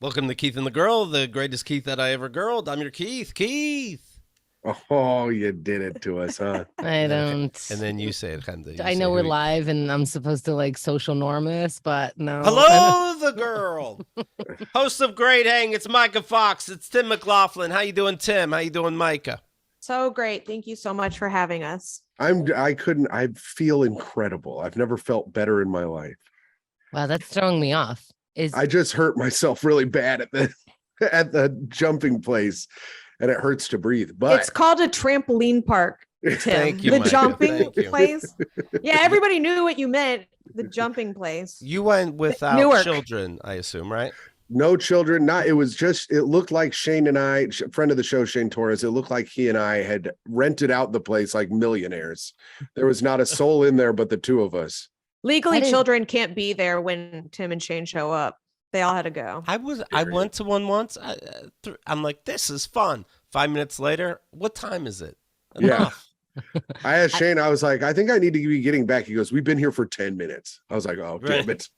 Welcome to Keith and the Girl, the greatest Keith that I ever girled. I'm your Keith. Keith. Oh, you did it to us, huh? I don't. And then you say it, Khanda. I know we're live and I'm supposed to like social norm this, but no. Hello, the girl. Host of Great Hang. It's Myka Fox. It's Tim McLaughlin. How you doing, Tim? How you doing, Myka? So great. Thank you so much for having us. I feel incredible. I've never felt better in my life. Wow, that's throwing me off. I just hurt myself really bad at the jumping place, and it hurts to breathe. But it's called a trampoline park, Tim. Thank you, the Myka. jumping place. Yeah, everybody knew what you meant. The jumping place. You went without children, I assume, right? No children. It looked like Shane and I, friend of the show, Shane Torres, it looked like he and I had rented out the place like millionaires. There was not a soul in there but the two of us. Legally, children can't be there when Tim and Shane show up. They all had to go. I went to one once. I'm like, this is fun. 5 minutes later, what time is it? Enough. Yeah. I asked Shane, I was like, I think I need to be getting back. He goes, we've been here for 10 minutes. I was like, oh, damn it.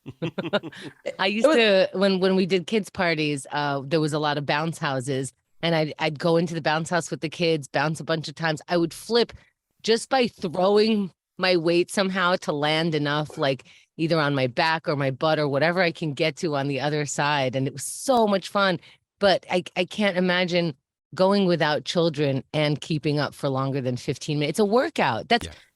I used to, when we did kids parties, there was a lot of bounce houses, and I'd go into the bounce house with the kids, bounce a bunch of times. I would flip just by throwing my weight somehow to land enough, like either on my back or my butt or whatever I can get to on the other side. And it was so much fun. But I can't imagine going without children and keeping up for longer than 15 minutes. It's a workout.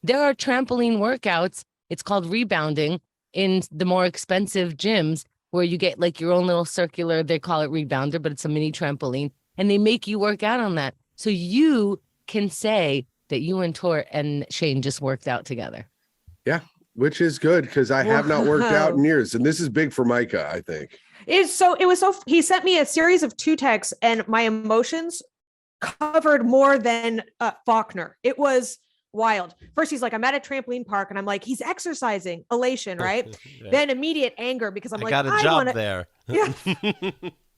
There are trampoline workouts. It's called rebounding in the more expensive gyms where you get like your own little circular, they call it rebounder, but it's a mini trampoline. And they make you work out on that. So you can say that you and Tor and Shane just worked out together. Yeah, which is good because I have not worked out in years. And this is big for Myka, I think. He sent me a series of 2 texts and my emotions covered more than Faulkner. It was wild. First, he's like, I'm at a trampoline park. And I'm like, he's exercising. Elation, right? Yeah. Then immediate anger because I'm like, I got a job there. Yeah.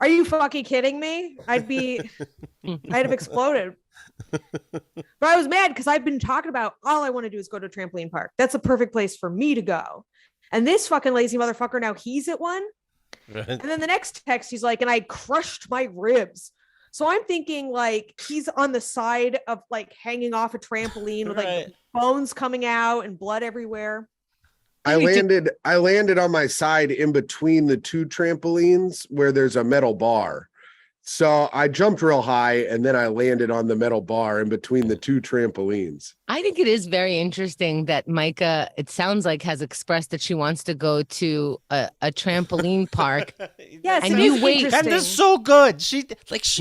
Are you fucking kidding me? I'd have exploded. But I was mad because I've been talking about all I want to do is go to a trampoline park. That's a perfect place for me to go. And this fucking lazy motherfucker, now he's at one. Right. And then the next text, he's like, and I crushed my ribs. So I'm thinking like he's on the side of like hanging off a trampoline with like bones coming out and blood everywhere. I landed on my side in between the 2 trampolines where there's a metal bar. So I jumped real high and then I landed on the metal bar in between the 2 trampolines. I think it is very interesting that Myka, it sounds like, has expressed that she wants to go to a trampoline park. Yes, and you wait. And this is so good. She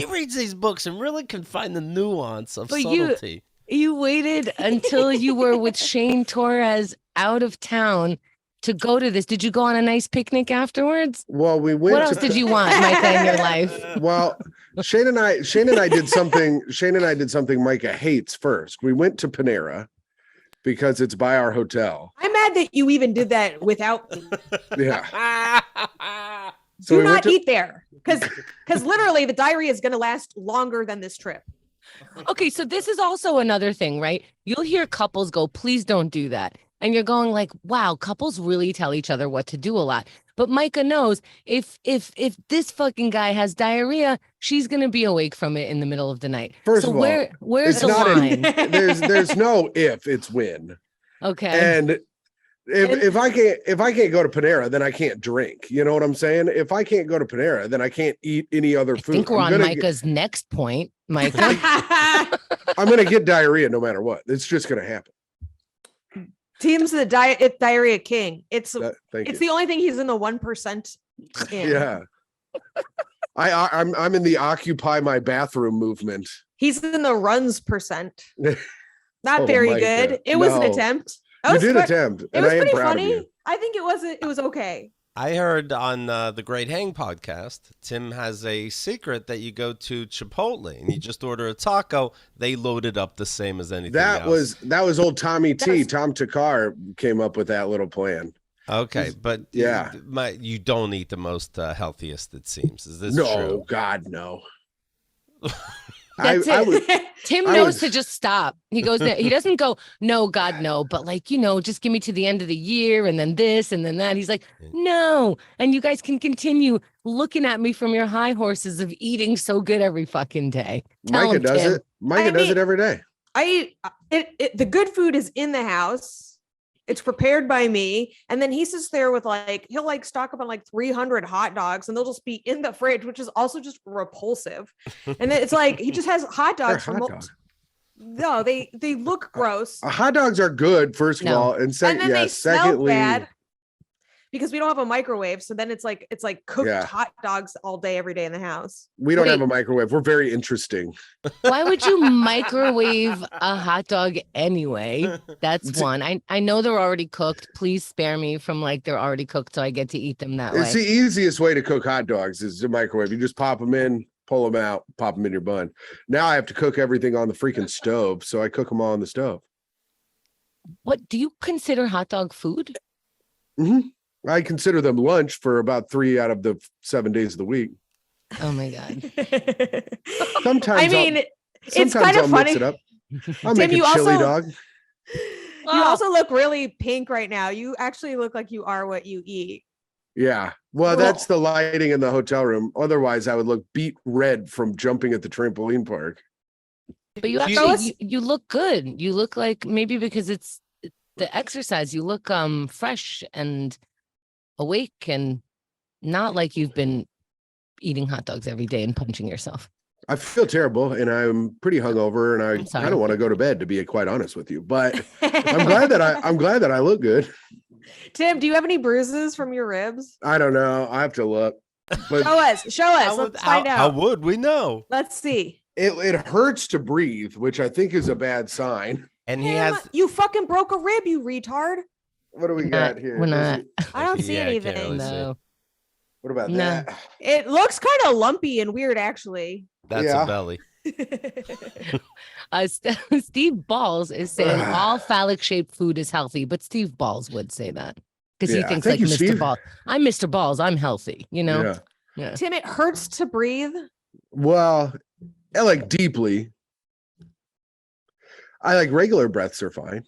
reads these books and really can find the nuance of subtlety. You waited until you were with Shane Torres out of town to go to this. Did you go on a nice picnic afterwards? Well, we went. What else did you want, Myka, in your life? Well, Shane and I did something. Shane and I did something Myka hates first. We went to Panera because it's by our hotel. I'm mad that you even did that without me. Yeah. So do not eat there because literally the diarrhea is going to last longer than this trip. Okay, so this is also another thing, right? You'll hear couples go, please don't do that. And you're going like, wow, couples really tell each other what to do a lot. But Myka knows if this fucking guy has diarrhea, she's going to be awake from it in the middle of the night. First of all, where's the line? There's no if, it's when. Okay. And if I can't go to Panera, then I can't drink. You know what I'm saying? If I can't go to Panera, then I can't eat any other food. I think we're on Myka's next point, Myka. I'm going to get diarrhea no matter what. It's just going to happen. Tim's the diarrhea king. It's the only thing he's in the 1% in. Yeah. I'm in the occupy my bathroom movement. He's in the runs percent. Not very good. It was an attempt. You did attempt. It was pretty funny. I think it was okay. I heard on the Great Hang podcast, Tim has a secret that you go to Chipotle and you just order a taco. They load it up the same as anything else. That was old Tommy T. Tom Takar came up with that little plan. Okay, but yeah, you don't eat the most healthiest, it seems. Is this true? No, God, no. That's I it. would, Tim I knows was- to just stop. He goes there. He doesn't go, no, God, no. But like, just give me to the end of the year and then this and then that. He's like, no. And you guys can continue looking at me from your high horses of eating so good every fucking day. Tell Micah him, does Tim. it. Micah does it every day. The good food is in the house. It's prepared by me. And then he sits there with he'll stock up on 300 hot dogs and they'll just be in the fridge, which is also just repulsive. And then it's he just has hot dogs They're for hot dogs. No, they look gross. Hot dogs are good, first of No. all. And And then they smell secondly, bad because we don't have a microwave. So then it's cooked Yeah. hot dogs all day, every day in the house. we don't have Wait. a microwave. We're very interesting. Why would you microwave a hot dog anyway? That's one. I know they're already cooked. Please spare me from they're already cooked so I get to eat them that It's way. the easiest way to cook hot dogs is the microwave. You just pop them in, pull them out, pop them in your bun. Now I have to cook everything on the freaking stove. So I cook them all on the stove. What do you consider hot dog food? I consider them lunch for about 3 out of the 7 days of the week. Oh my God. Sometimes I mean, it's sometimes kind of I'll funny. mix it up. I'll Tim, make a you chili also- dog. You also look really pink right now. You actually look like you are what you eat. Yeah. Well, that's the lighting in the hotel room. Otherwise, I would look beet red from jumping at the trampoline park. But you Do actually you look good. You look like maybe because it's the exercise. You look fresh and awake and not like you've been eating hot dogs every day and punching yourself. I feel terrible and I'm pretty hungover and I'm I sorry. don't want to go to bed, to be quite honest with you. But I'm glad that I look good. Tim, do you have any bruises from your ribs? I don't know. I have to look. But Show us. Let's find out. How would we know? Let's see. it hurts to breathe, which I think is a bad sign. And he Tim, has. you fucking broke a rib, you retard. What do we got here? We're not. I don't see Yeah, I can't anything. really see. No. What about No. that? It looks kind of lumpy and weird, actually. That's Yeah. a belly. Steve Balls is saying all phallic shaped food is healthy, but Steve Balls would say that because he Yeah. thinks Thank like you, Mr. Steve. Balls. I'm Mr. Balls. I'm healthy. Yeah. Yeah. Tim, it hurts to breathe. Well, I like deeply. I like regular breaths are fine,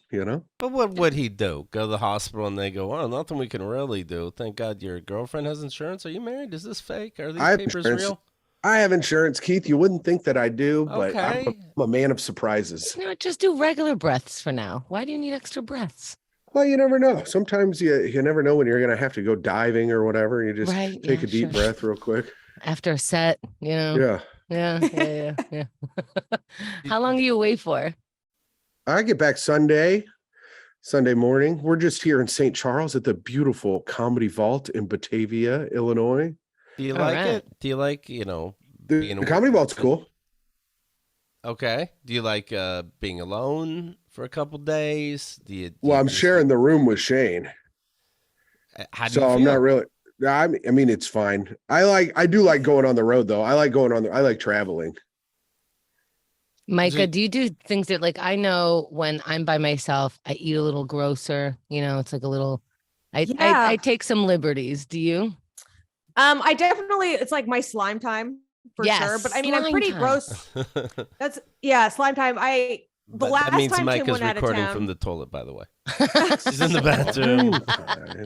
But what would he do? Go to the hospital and they go, oh, nothing we can really do. Thank God your girlfriend has insurance. Are you married? Is this fake? Are these I have papers insurance. real? I have insurance, Keith. You wouldn't think that I do, but Okay. I'm a man of surprises. Just do regular breaths for now. Why do you need extra breaths? Well, you never know. Sometimes you never know when you're going to have to go diving or whatever. You just Right, take yeah, a deep sure. breath real quick. After a set, Yeah. Yeah. How long are you away for? I get back Sunday morning. We're just here in St. Charles at the beautiful Comedy Vault in Batavia, Illinois. Do you All like right. it? Do you like, The being Comedy Vault's cool. Okay. Do you like being alone for a couple days? Well, I'm sharing the room with Shane. How do So you I'm feel? not really. I mean, it's fine. I do like going on the road though. I like traveling. Myka, do you do things that I know when I'm by myself, I eat a little grosser, it's like a little, Yeah. I take some liberties. Do you? I definitely, it's like my slime time for Yes, sure. But I mean, I'm slime pretty time. gross. Slime time. The But last that means time Tim Micah's went out of recording town. from the toilet, by the way. She's in the bathroom.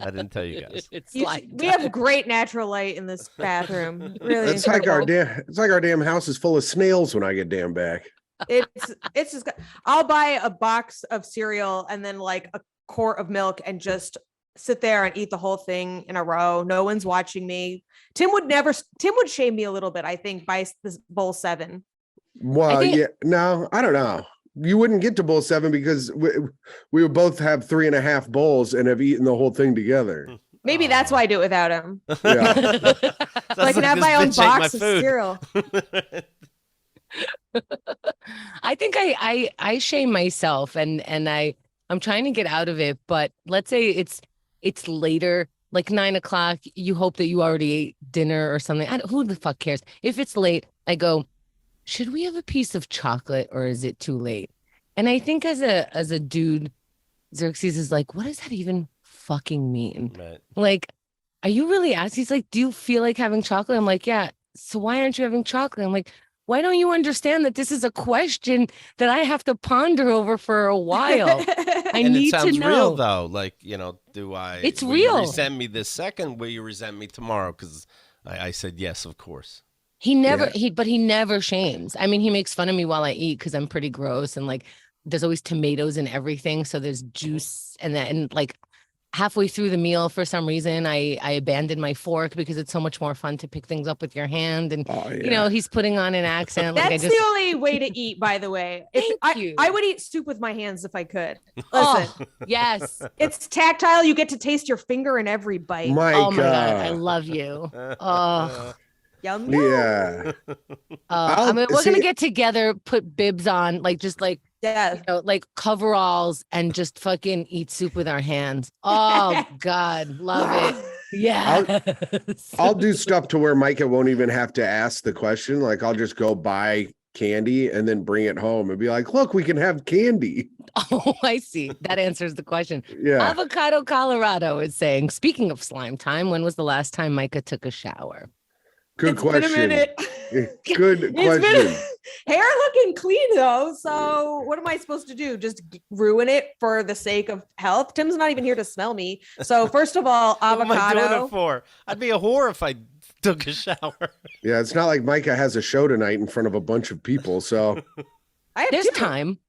I didn't tell you guys. It's We have great natural light in this bathroom. Really, It's like our incredible. damn house is full of snails when I get damn back. It's just. I'll buy a box of cereal and then a quart of milk and just sit there and eat the whole thing in a row. No one's watching me. Tim would shame me a little bit, I think, by this bowl 7. Well, think- yeah, no, I don't know. You wouldn't get to bowl 7 because we would both have 3.5 bowls and have eaten the whole thing together. Maybe that's why I do it without him. Yeah. So I can have my own box of cereal. I think I shame myself and I'm trying to get out of it, but let's say it's later, like 9 o'clock. You hope that you already ate dinner or something. Who the fuck cares? If it's late, I go, should we have a piece of chocolate or is it too late? And I think as a dude, Xerxes is like, what does that even fucking mean? Right. Like, are you really asking? He's like, do you feel like having chocolate? I'm like, yeah. So why aren't you having chocolate? I'm like, Why don't you understand that this is a question that I have to ponder over for a while? I And it need to sounds know. real though. Like, do I? It's will you real. resent me this second? Will you resent me tomorrow? Because I said yes, of course. He never shames. I mean, he makes fun of me while I eat because I'm pretty gross and like there's always tomatoes and everything. So there's juice and like halfway through the meal, for some reason, I abandoned my fork because it's so much more fun to pick things up with your hand. And he's putting on an accent. That's the only way to eat, by the way. I would eat soup with my hands if I could. Listen, yes, it's tactile. You get to taste your finger in every bite. Oh my God, I love you. Oh. Yum, Yeah. I mean, we're gonna get together, put bibs on, like just like like coveralls, and just fucking eat soup with our hands. Oh God, love it. Yeah. I'll do stuff to where Myka won't even have to ask the question. Like I'll just go buy candy and then bring it home and be like, look, we can have candy. Oh, I see. That answers the question. Yeah. Avocado Colorado is saying, speaking of slime time, when was the last time Myka took a shower? Good question. Been a minute. Good question. Hair looking clean though. So what am I supposed to do? Just ruin it for the sake of health? Tim's not even here to smell me. So first of all, avocado. What am I doing it for? I'd be a whore if I took a shower. Yeah, it's not like Myka has a show tonight in front of a bunch of people. So there's time.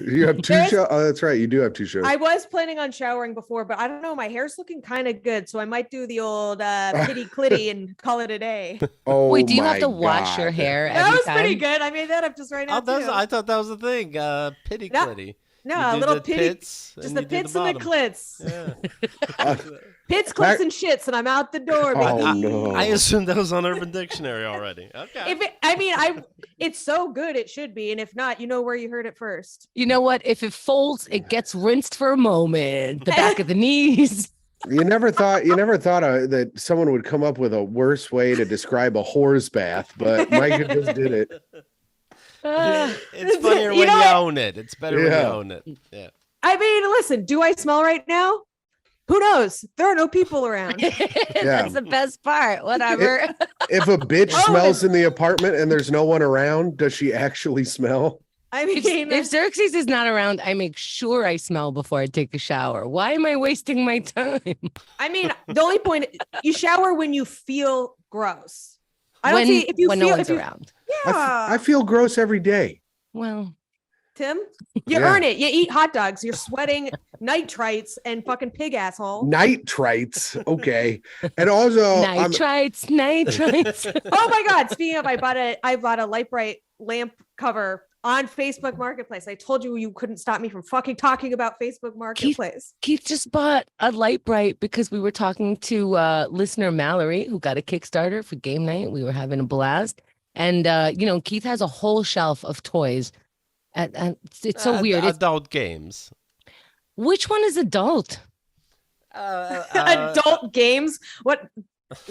You have two shows? Oh, that's right. You do have two shows. I was planning on showering before, but I don't know. My hair's looking kind of good. So I might do the old pitty clitty and call it a day. Oh, wait, do you have to wash your hair every That was time? pretty good. I made that up just right now. I thought that was the thing. Pitty clitty. No, a little pitty. Pits just the pits and the clits. Yeah. Pits, clits, and shits, and I'm out the door. Oh, no. I assumed that was on Urban Dictionary already. Okay. It's so good, it should be, and if not, you know where you heard it first. You know what? If it folds, it gets rinsed for a moment. The back of the knees. You never thought that someone would come up with a worse way to describe a whore's bath, but Myka just did it. It's funnier when you own it. It's better when you own it. Yeah. I mean, listen, do I smell right now? Who knows? There are no people around. That's the best part. Whatever. If a bitch smells in the apartment and there's no one around, does she actually smell? I mean, if Xerxes is not around, I make sure I smell before I take a shower. Why am I wasting my time? I mean, the only point, you shower when you feel gross. When no one's around. Yeah. I feel gross every day. Well, Tim, you earn it. You eat hot dogs. You're sweating nitrites and fucking pig asshole. Nitrites. Okay. And also nitrites. Oh my God. Speaking of, I bought a light bright lamp cover on Facebook Marketplace. I told you couldn't stop me from fucking talking about Facebook Marketplace. Keith just bought a light bright because we were talking to listener Mallory, who got a Kickstarter for game night. We were having a blast. And, Keith has a whole shelf of toys. And it's so weird. Adult games. Which one is adult? Adult games? What?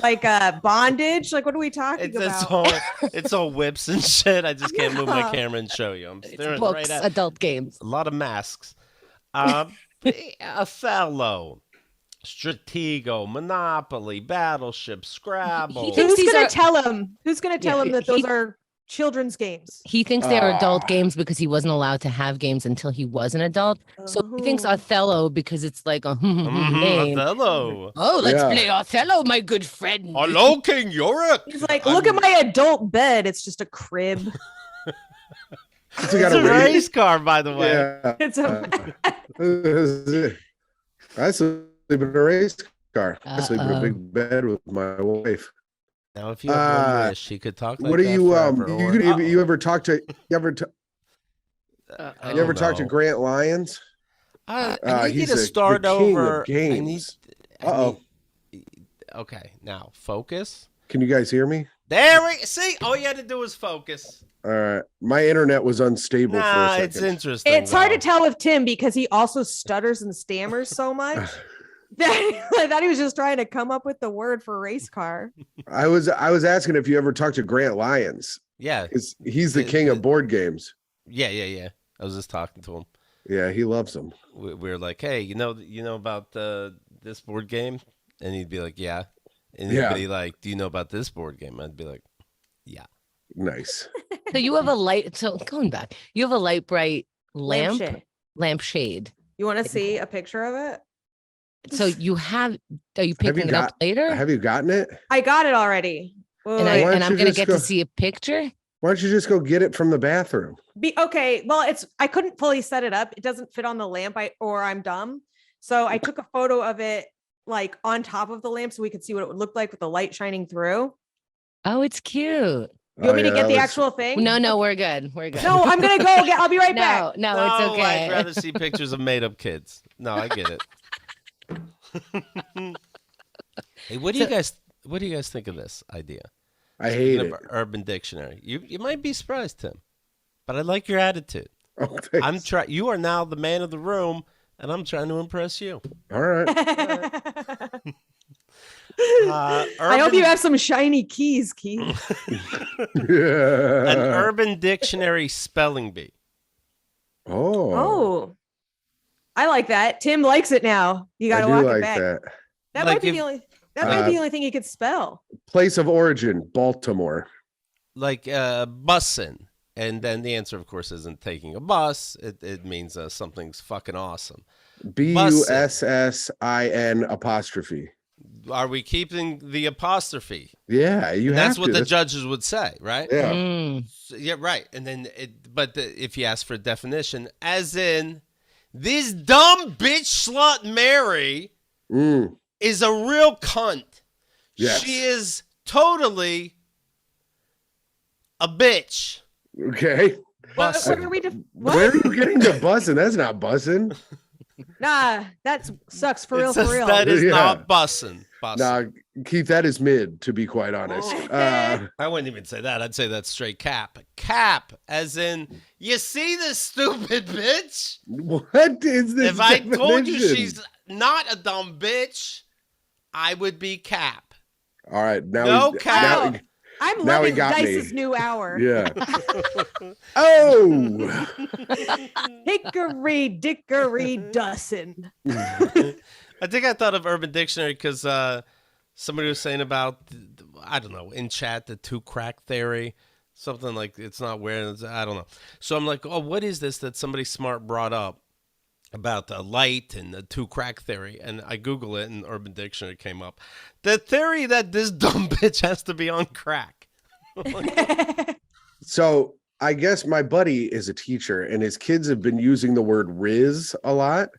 Like bondage? Like what are we talking about? It's all whips and shit. I just can't move my camera and show you. I'm staring books, right at adult games. A lot of masks. Othello, Stratego, Monopoly, Battleship, Scrabble. Who's gonna tell him? Who's gonna tell him that those are children's games? He thinks they are adult games because he wasn't allowed to have games until he was an adult. So he thinks Othello because it's like a name. Othello. Oh, let's play Othello, my good friend. Hello, King Yorick. He's like, look at my adult bed. It's just a crib. It's a race car, by the way. Yeah. It's a. I sleep in a race car. I sleep in a big bed with my wife. Now, if you have one wish, she could talk like what do that you forever, you ever talk to talk to Grant Lyons? I need he's to start the king over of games. Okay, now focus. Can you guys hear me? There we see. All you had to do was focus. All right, my internet was unstable for a second. It's interesting. It's hard to tell with Tim because he also stutters and stammers so much. I thought he was just trying to come up with the word for race car. I was asking if you ever talked to Grant Lyons. Yeah, he's the king of board games. Yeah. I was just talking to him. Yeah, he loves them. We were like, hey, you know about this board game? And he'd be like, yeah. And he'd be like, do you know about this board game? I'd be like, yeah. Nice. So you have a light. So going back, you have a light bright Lampshade. lampshade. You want to see a picture of it? So you have. Are you picking it got- up later? Have you gotten it? I got it already. And Why don't I'm you gonna just get go- to see a picture. Why don't you just go get it from the bathroom? Okay. Well, I couldn't fully set it up. It doesn't fit on the lamp. I'm dumb. So I took a photo of it like on top of the lamp so we could see what it would look like with the light shining through. Oh, it's cute. You want me to get the actual thing? No, we're good. We're good. No, I'm gonna go. I'll be right back. No, it's okay. I'd rather see pictures of made up kids. No, I get it. Hey, what do you guys think of this idea? I hate Speaking it. of Urban Dictionary. You might be surprised, Tim, but I like your attitude. Oh, thanks. You are now the man of the room, and I'm trying to impress you. All right. I hope you have some shiny keys, Keith. An Urban Dictionary spelling bee. Oh, I like that. Tim likes it now. You got to I do walk like it back. that. That Like might be if- the only. That might be the only thing you could spell. Place of origin, Baltimore. Like bussin'. And then the answer, of course, isn't taking a bus. It means something's fucking awesome. Bussin apostrophe. Are we keeping the apostrophe? Yeah, you have That's to. what the judges would say, right? Yeah. Yeah, right. And then, if you ask for a definition, as in, this dumb bitch slut Mary is a real cunt. Yes. She is totally a bitch. Okay. What are we? Where are you getting the buzzing? That's not buzzing. Nah, that sucks for It real. says For real. that is Yeah. not bussin'. Nah, Keith, that is mid, to be quite honest. I wouldn't even say that. I'd say that's straight cap. Cap, as in, you see this stupid bitch? What is this? If I told you definition? she's not a dumb bitch, I would be cap. All right, now No he's- cap. now- I'm Now he loving got me. Dice's new hour. yeah. Oh, Hickory dickory dussin. I think I thought of Urban Dictionary because somebody was saying about, I don't know, in chat, the two crack theory. Something like it's not where, I don't know. So I'm like, oh, what is this that somebody smart brought up about the light and the two crack theory? And I Google it and Urban Dictionary came up. The theory that this dumb bitch has to be on crack. so I guess my buddy is a teacher, and his kids have been using the word "riz" a lot,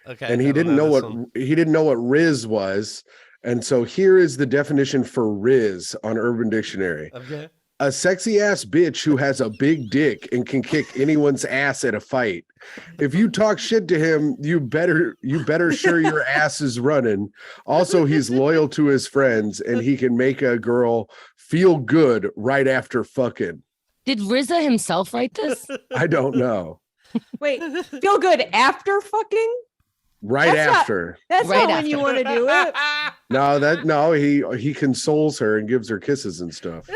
Okay. and I he don't didn't know this what one. he didn't know what "riz" was, and so here is the definition for "riz" on Urban Dictionary. Okay. A sexy ass bitch who has a big dick and can kick anyone's ass at a fight. If you talk shit to him, you better sure your ass is running. Also, he's loyal to his friends and he can make a girl feel good right after fucking. Did RZA himself write this? I don't know. Wait, feel good after fucking? Right That's not- after. That's Right not when you want to do it. He consoles her and gives her kisses and stuff.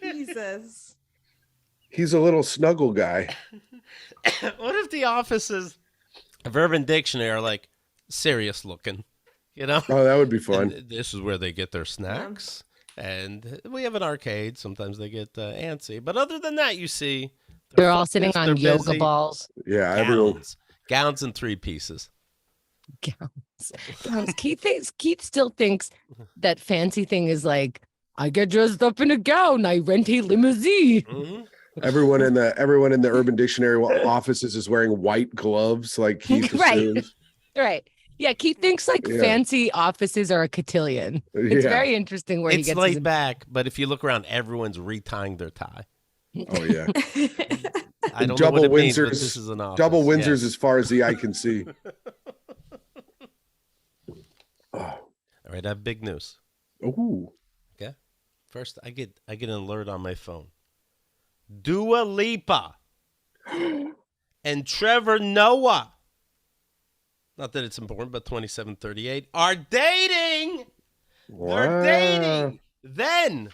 Jesus. He's a little snuggle guy. What if the offices of Urban Dictionary are like serious looking? You know? Oh, that would be fun. And this is where they get their snacks. And we have an arcade. Sometimes they get antsy. But other than that, you see. They're all sitting they're on yoga busy. balls. Yeah, everyone. Gowns and three pieces. Gowns. Keith still thinks that fancy thing is like, I get dressed up in a gown. I rent a limousine. Mm-hmm. Everyone in the Urban Dictionary offices is wearing white gloves, like Keith Right. assumes. Right. Yeah, Keith thinks like Yeah. fancy offices are a cotillion. It's Yeah. very interesting where he It's gets laid his... back, but if you look around, everyone's retying their tie. Oh yeah. I don't know Double what it means, but Windsors- this is an office. Double Windsors Yes. as far as the eye can see. Oh. All right, I have big news. Ooh. First, I get an alert on my phone. Dua Lipa and Trevor Noah, not that it's important, but 2738 are dating. They're dating. Then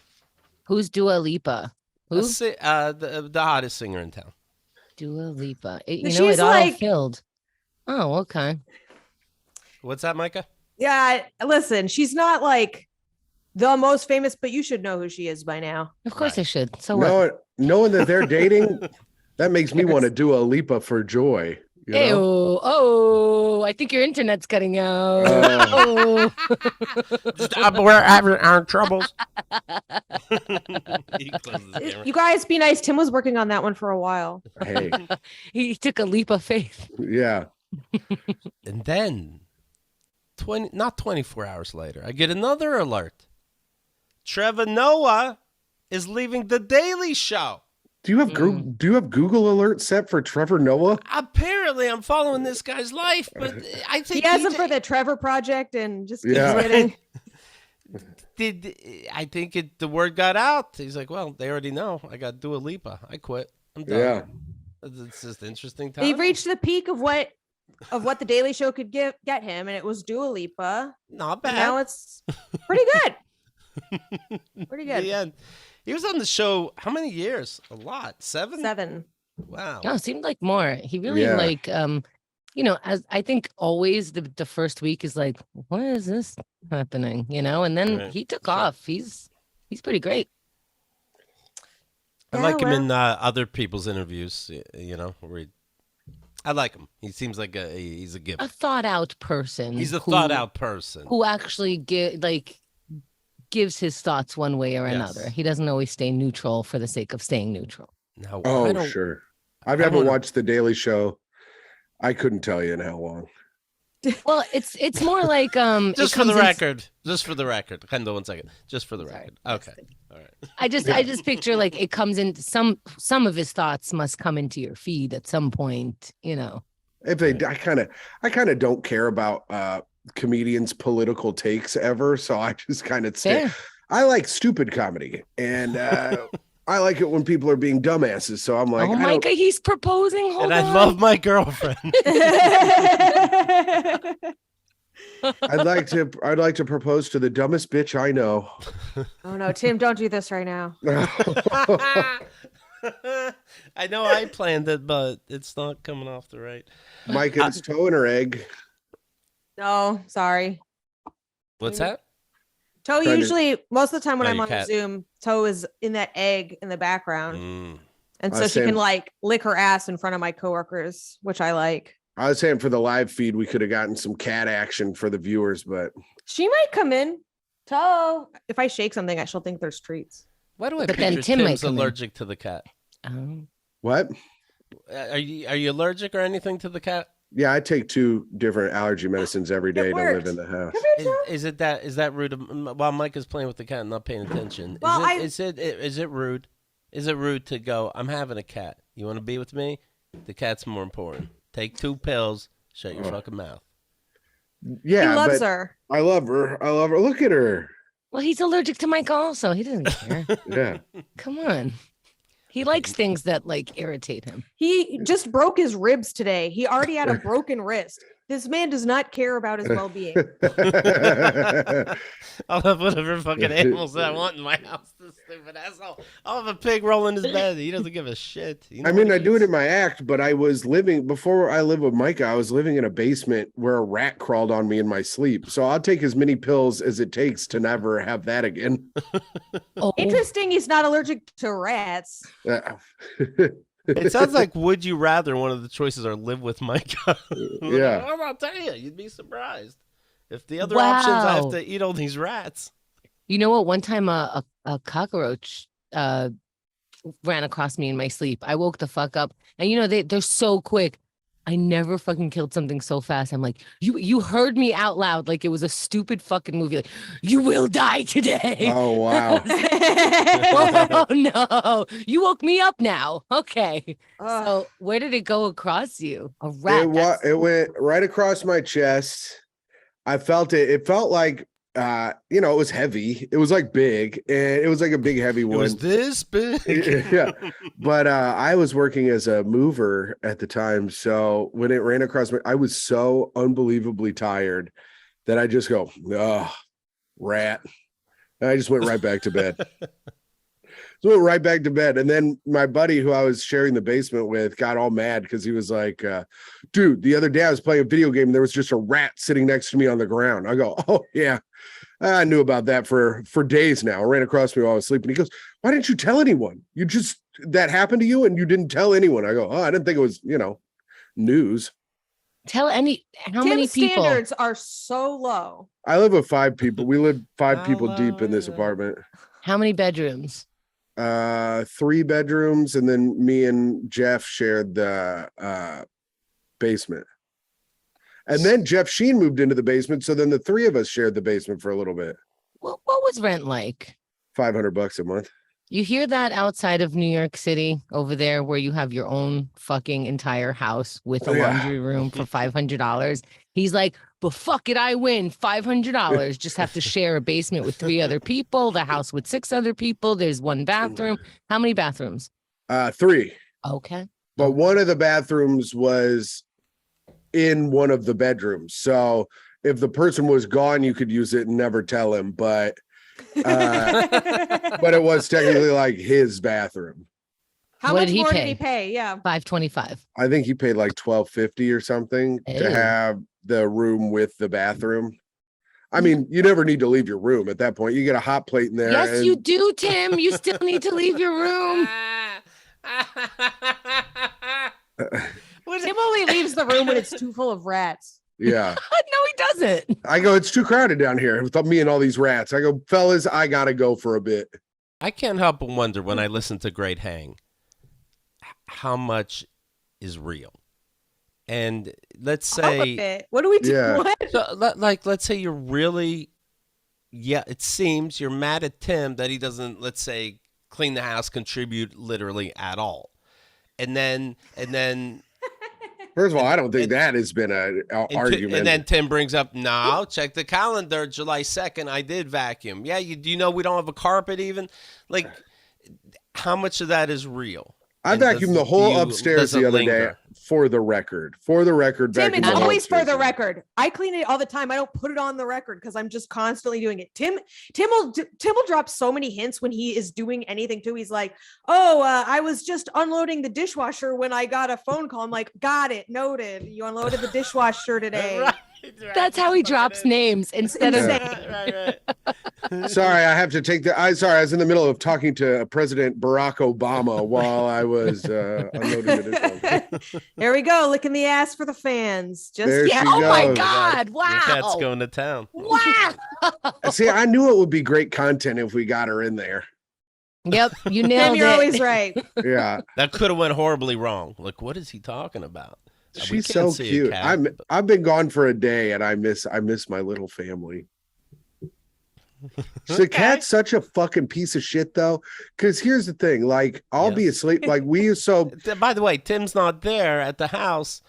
Who's Dua Lipa? Who? the hottest singer in town. Dua Lipa. You know, She's it like- auto-filled. Oh, okay. What's that, Myka? Yeah, listen, she's not like the most famous, but you should know who she is by now. Of course I should. So what? Knowing that they're dating, that makes me want to do a Lipa for joy. You know? Oh, I think your internet's cutting out. We're having our troubles. You guys be nice. Tim was working on that one for a while. Hey, He took a leap of faith. yeah. And then, not 24 hours later, I get another alert. Trevor Noah is leaving The Daily Show. Do you have Google alert set for Trevor Noah? Apparently, I'm following this guy's life, but I think He has them for the Trevor Project and just keeps Yeah. getting. I think the word got out. He's like, well, they already know. I got Dua Lipa. I quit. I'm done. Yeah. It's just interesting time. He reached the peak of what the Daily Show could get him, and it was Dua Lipa. Not And bad. now it's pretty good. Pretty good. The end. He was on the show how many years? A lot. 7? 7. Wow. No, it seemed like more. He really as I think always the first week is like, what is this happening? And then Right. he took off. He's pretty great. I like him in other people's interviews, where I like him. He seems like he's a giver. A thought out person. He's a thought out person. who actually gives his thoughts one way or Yes. another. He doesn't always stay neutral for the sake of staying neutral. Now, I Oh, don't- sure. I haven't watched The Daily Show. I couldn't tell you in how long. Well, it's more like Just for the record. Just for the record. Kendall, 1 second. Just for the record. Okay. All right. I just picture like it comes in some of his thoughts must come into your feed at some point, If they, I kind of don't care about comedians' political takes ever, so I just kind of stay. Fair. I like stupid comedy, and I like it when people are being dumbasses. So I'm like, Oh my God, he's proposing. Hold And I on. love my girlfriend. I'd like to propose to the dumbest bitch I know. Oh no, Tim, don't do this right now. I know I planned it, but it's not coming off the right. Myka's toe in her egg. No, sorry. What's that? Toe Trying to- usually, most of the time when Oh, I'm your on cat. Zoom, Toe is in that egg in the background. Mm. And so she Same. can like lick her ass in front of my coworkers, which I like. I was saying for the live feed, we could have gotten some cat action for the viewers, but She might come in. Toe. If I shake something, she'll think there's treats. Why do I But then picture Tim might Tim's come in. allergic to the cat? what? Are you allergic or anything to the cat? Yeah, I take 2 different allergy medicines every day to live worked. in the house. Come here, Toe. Is that rude? While Mike is playing with the cat and not paying attention, Well, is it rude? Is it rude to go? I'm having a cat. You want to be with me? The cat's more important. Take 2 pills. Shut your fucking mouth. Yeah, He loves but her. I love her. I love her. Look at her. Well, he's allergic to Mike also. He doesn't care. Yeah. Come on. He likes things that like irritate him. He just broke his ribs today. He already had a broken wrist. This man does not care about his well-being. I'll have whatever fucking animals I want in my house. This stupid asshole. I'll have a pig roll in his bed. He doesn't give a shit. You know I mean, what I he do it eats? in my act, but I was living before I lived with Myka. I was living in a basement where a rat crawled on me in my sleep. So I'll take as many pills as it takes to never have that again. Oh, Interesting, he's not allergic to rats. It sounds like would you rather one of the choices are live with Micah. Yeah. I'll tell you, you'd be surprised. If the other options, I have to eat all these rats. you know what? One time a cockroach ran across me in my sleep. I woke the fuck up, and they're so quick. I never fucking killed something so fast. I'm like, you heard me out loud like it was a stupid fucking movie. Like, you will die today. Oh, wow. Oh no, you woke me up now. Okay. Ugh. So where did it go across you? A rat. It went right across my chest. I felt it. It felt like, it was heavy. It was like big, and it was like a big, heavy It one. was this big. Yeah, but I was working as a mover at the time, so when it ran across me, I was so unbelievably tired that I just go, "Oh, rat!" And I just went right back to bed. And then my buddy, who I was sharing the basement with, got all mad because he was like, "Dude, the other day I was playing a video game and there was just a rat sitting next to me on the ground." I go, "Oh yeah." I knew about that for days now. It ran across me while I was sleeping. He goes, why didn't you tell anyone? That happened to you and you didn't tell anyone. I go, oh, I didn't think it was, news. How many Tim's people? standards are so low. I live with 5 people. We live 5 people deep in this apartment. How many bedrooms? 3 bedrooms, and then me and Jeff shared the basement. And then Jeff Sheen moved into the basement, so then the 3 of us shared the basement for a little bit. What was rent like? $500 a month. You hear that outside of New York City over there where you have your own fucking entire house with a laundry room for $500. He's like, but fuck it, I win $500. Just have to share a basement with 3 other people, the house with 6 other people. There's 1 bathroom. How many bathrooms? 3. Okay. But one of the bathrooms was in one of the bedrooms. So if the person was gone, you could use it and never tell him. But it was technically like his bathroom. How What much did he more pay? did he pay? Yeah. $525. I think he paid like $12.50 or something to have the room with the bathroom. I mean, you never need to leave your room at that point. You get a hot plate in there. Yes, you do, Tim. You still need to leave your room. Tim only leaves the room when it's too full of rats. Yeah. No, he doesn't. I go, it's too crowded down here with me and all these rats. I go, fellas, I got to go for a bit. I can't help but wonder when I listen to Great Hang, how much is real. And let's say, what do we do? Yeah. What? so, let's say you're really, it seems you're mad at Tim that he doesn't, let's say, clean the house, contribute literally at all. And then First of all, I don't think that has been an argument. And then Tim brings up, no, check the calendar, July 2nd, I did vacuum. Yeah, do you know we don't have a carpet even? Like, how much of that is real? I vacuumed the whole upstairs the other day for the record. For the record, Tim, it's always for the upstairs. record. I clean it all the time. I don't put it on the record because I'm just constantly doing it. Tim will drop so many hints when he is doing anything too. He's like, "Oh, I was just unloading the dishwasher when I got a phone call." I'm like, "Got it, noted. You unloaded the dishwasher today." Right. That's how he drops names instead of Right. Sorry, I have to take I was in the middle of talking to President Barack Obama while I was unloading the dishwasher. There we go, licking the ass for the fans. There she oh my goes. God. Your Wow. cat's going to town. Wow. See, I knew it would be great content if we got her in there. Yep. You Tim, nailed you're it. always right. Yeah. That could have went horribly wrong. Like, what is he talking about? We She's can't so see a cute. cat, I've been gone for a day and I miss my little family. So the cat's such a fucking piece of shit though. Cause here's the thing, like I'll be asleep. Like By the way, Tim's not there at the house,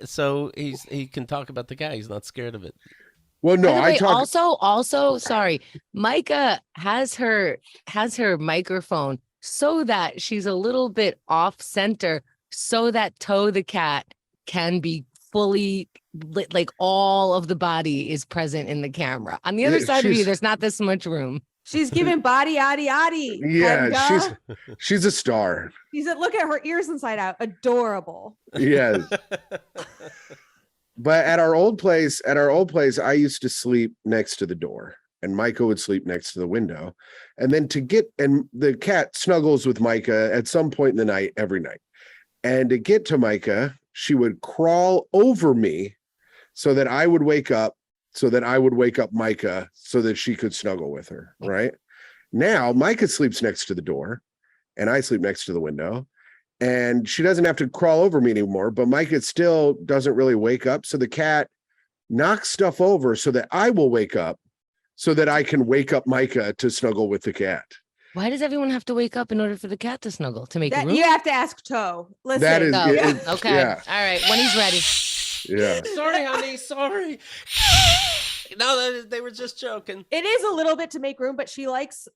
so he can talk about the cat. He's not scared of it. well, no, By the way, I talk also, sorry. Myka has her microphone so that she's a little bit off center so that Toe the cat can be fully lit, like all of the body is present in the camera. On the other side of you, there's not this much room. She's giving body, yaddy, yaddy. Yeah, she's a star. She's look at her ears inside out. Adorable. Yes. But at our old place, I used to sleep next to the door, and Myka would sleep next to the window. And then the cat snuggles with Myka at some point in the night, every night. And to get to Myka, she would crawl over me so that I would wake up, Myka so that she could snuggle with her. Right now, Myka sleeps next to the door and I sleep next to the window. And she doesn't have to crawl over me anymore, but Myka still doesn't really wake up. So the cat knocks stuff over so that I will wake up so that I can wake up Myka to snuggle with the cat. Why does everyone have to wake up in order for the cat to snuggle to make That, room? you have to ask Toe. Listen. That is Okay. Yeah. All right. When he's ready. Yeah. Sorry, honey. Sorry. No, they were just joking. It is a little bit to make room, but she likes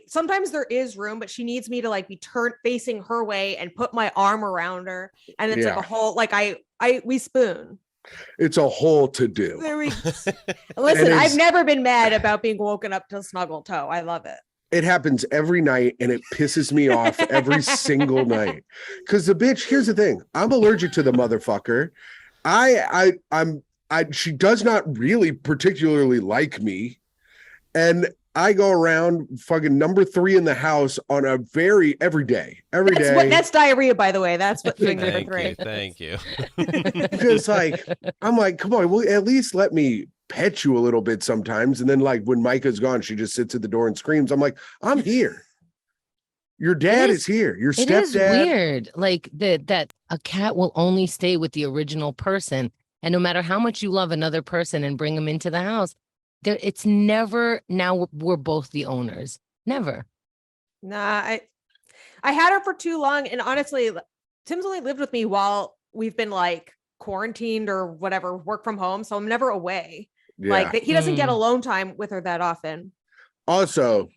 sometimes there is room, but she needs me to be turned facing her way and put my arm around her. And it's like a whole we spoon. It's a whole to do. Listen, I've never been mad about being woken up to snuggle Toe. I love it. It happens every night and it pisses me off every single night. Cause the bitch, here's the thing. I'm allergic to the motherfucker. She does not really particularly like me. And I go around fucking number 3 in the house on every day. That's diarrhea, by the way. That's what doing number 3. Thank you. Because I'm like, come on, well, at least let me pet you a little bit sometimes. And then like when Myka's gone, she just sits at the door and screams. I'm like, I'm here. Your dad is here. Your stepdad. It is weird, like that a cat will only stay with the original person, and no matter how much you love another person and bring them into the house, it's never. Now we're both the owners. Never. Nah, I had her for too long, and honestly, Tim's only lived with me while we've been like quarantined or whatever, work from home, so I'm never away. Yeah. Like he doesn't get alone time with her that often. Also,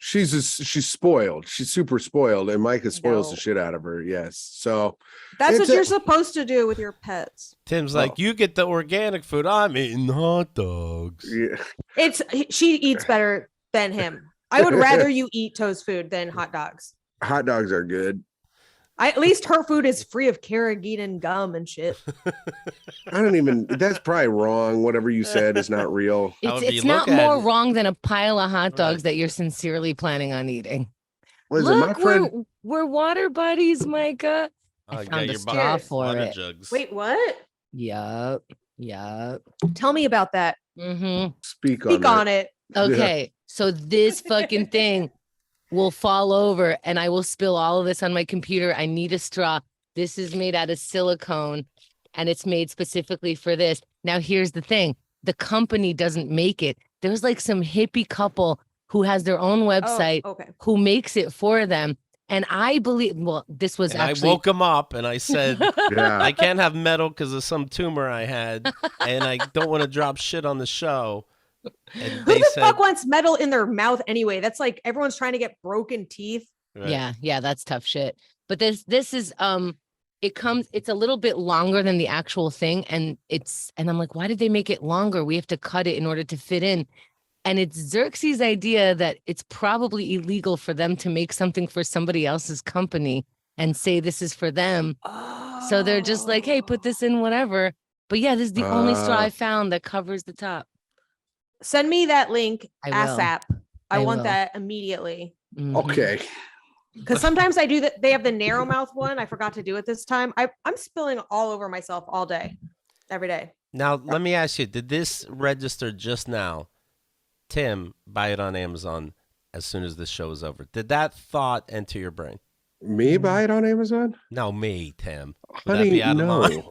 she's spoiled. She's super spoiled, and Myka spoils the shit out of her. Yes, so that's what you're supposed to do with your pets. Tim's like, you get the organic food. I'm eating hot dogs. Yeah. She eats better than him. I would rather you eat toast food than hot dogs. Hot dogs are good. At least her food is free of carrageenan gum and shit. That's probably wrong. Whatever you said is not real. It's not more wrong than a pile of hot dogs that you're sincerely planning on eating. Listen, Look, my friend, we're water buddies, Myka. I found a straw for it. Jugs. Wait, what? Yup. Tell me about that. Mm-hmm. Speak on it. Okay, so this fucking thing will fall over and I will spill all of this on my computer. I need a straw. This is made out of silicone and it's made specifically for this. Now, here's the thing. The company doesn't make it. There's like some hippie couple who has their own website who makes it for them. And I believe, this was actually. I woke him up and I said, I can't have metal because of some tumor I had. And I don't want to drop shit on the show. And Who the fuck wants metal in their mouth anyway? That's like everyone's trying to get broken teeth. Right. Yeah, that's tough shit. But this is it's a little bit longer than the actual thing, and I'm like, why did they make it longer? We have to cut it in order to fit in. And it's Xerxes' idea that it's probably illegal for them to make something for somebody else's company and say this is for them. So they're just like, hey, put this in whatever. But yeah, this is the only straw I found that covers the top. Send me that link ASAP. I want will. that immediately. Mhm. Okay. Because sometimes I do that. They have the narrow mouth one. I forgot to do it this time. I'm spilling all over myself all day, every day. Now, let me ask you, did this register just now? Tim, buy it on Amazon as soon as this show is over. Did that thought enter your brain? Me buy it on Amazon? No, me, Tim. Honey, no.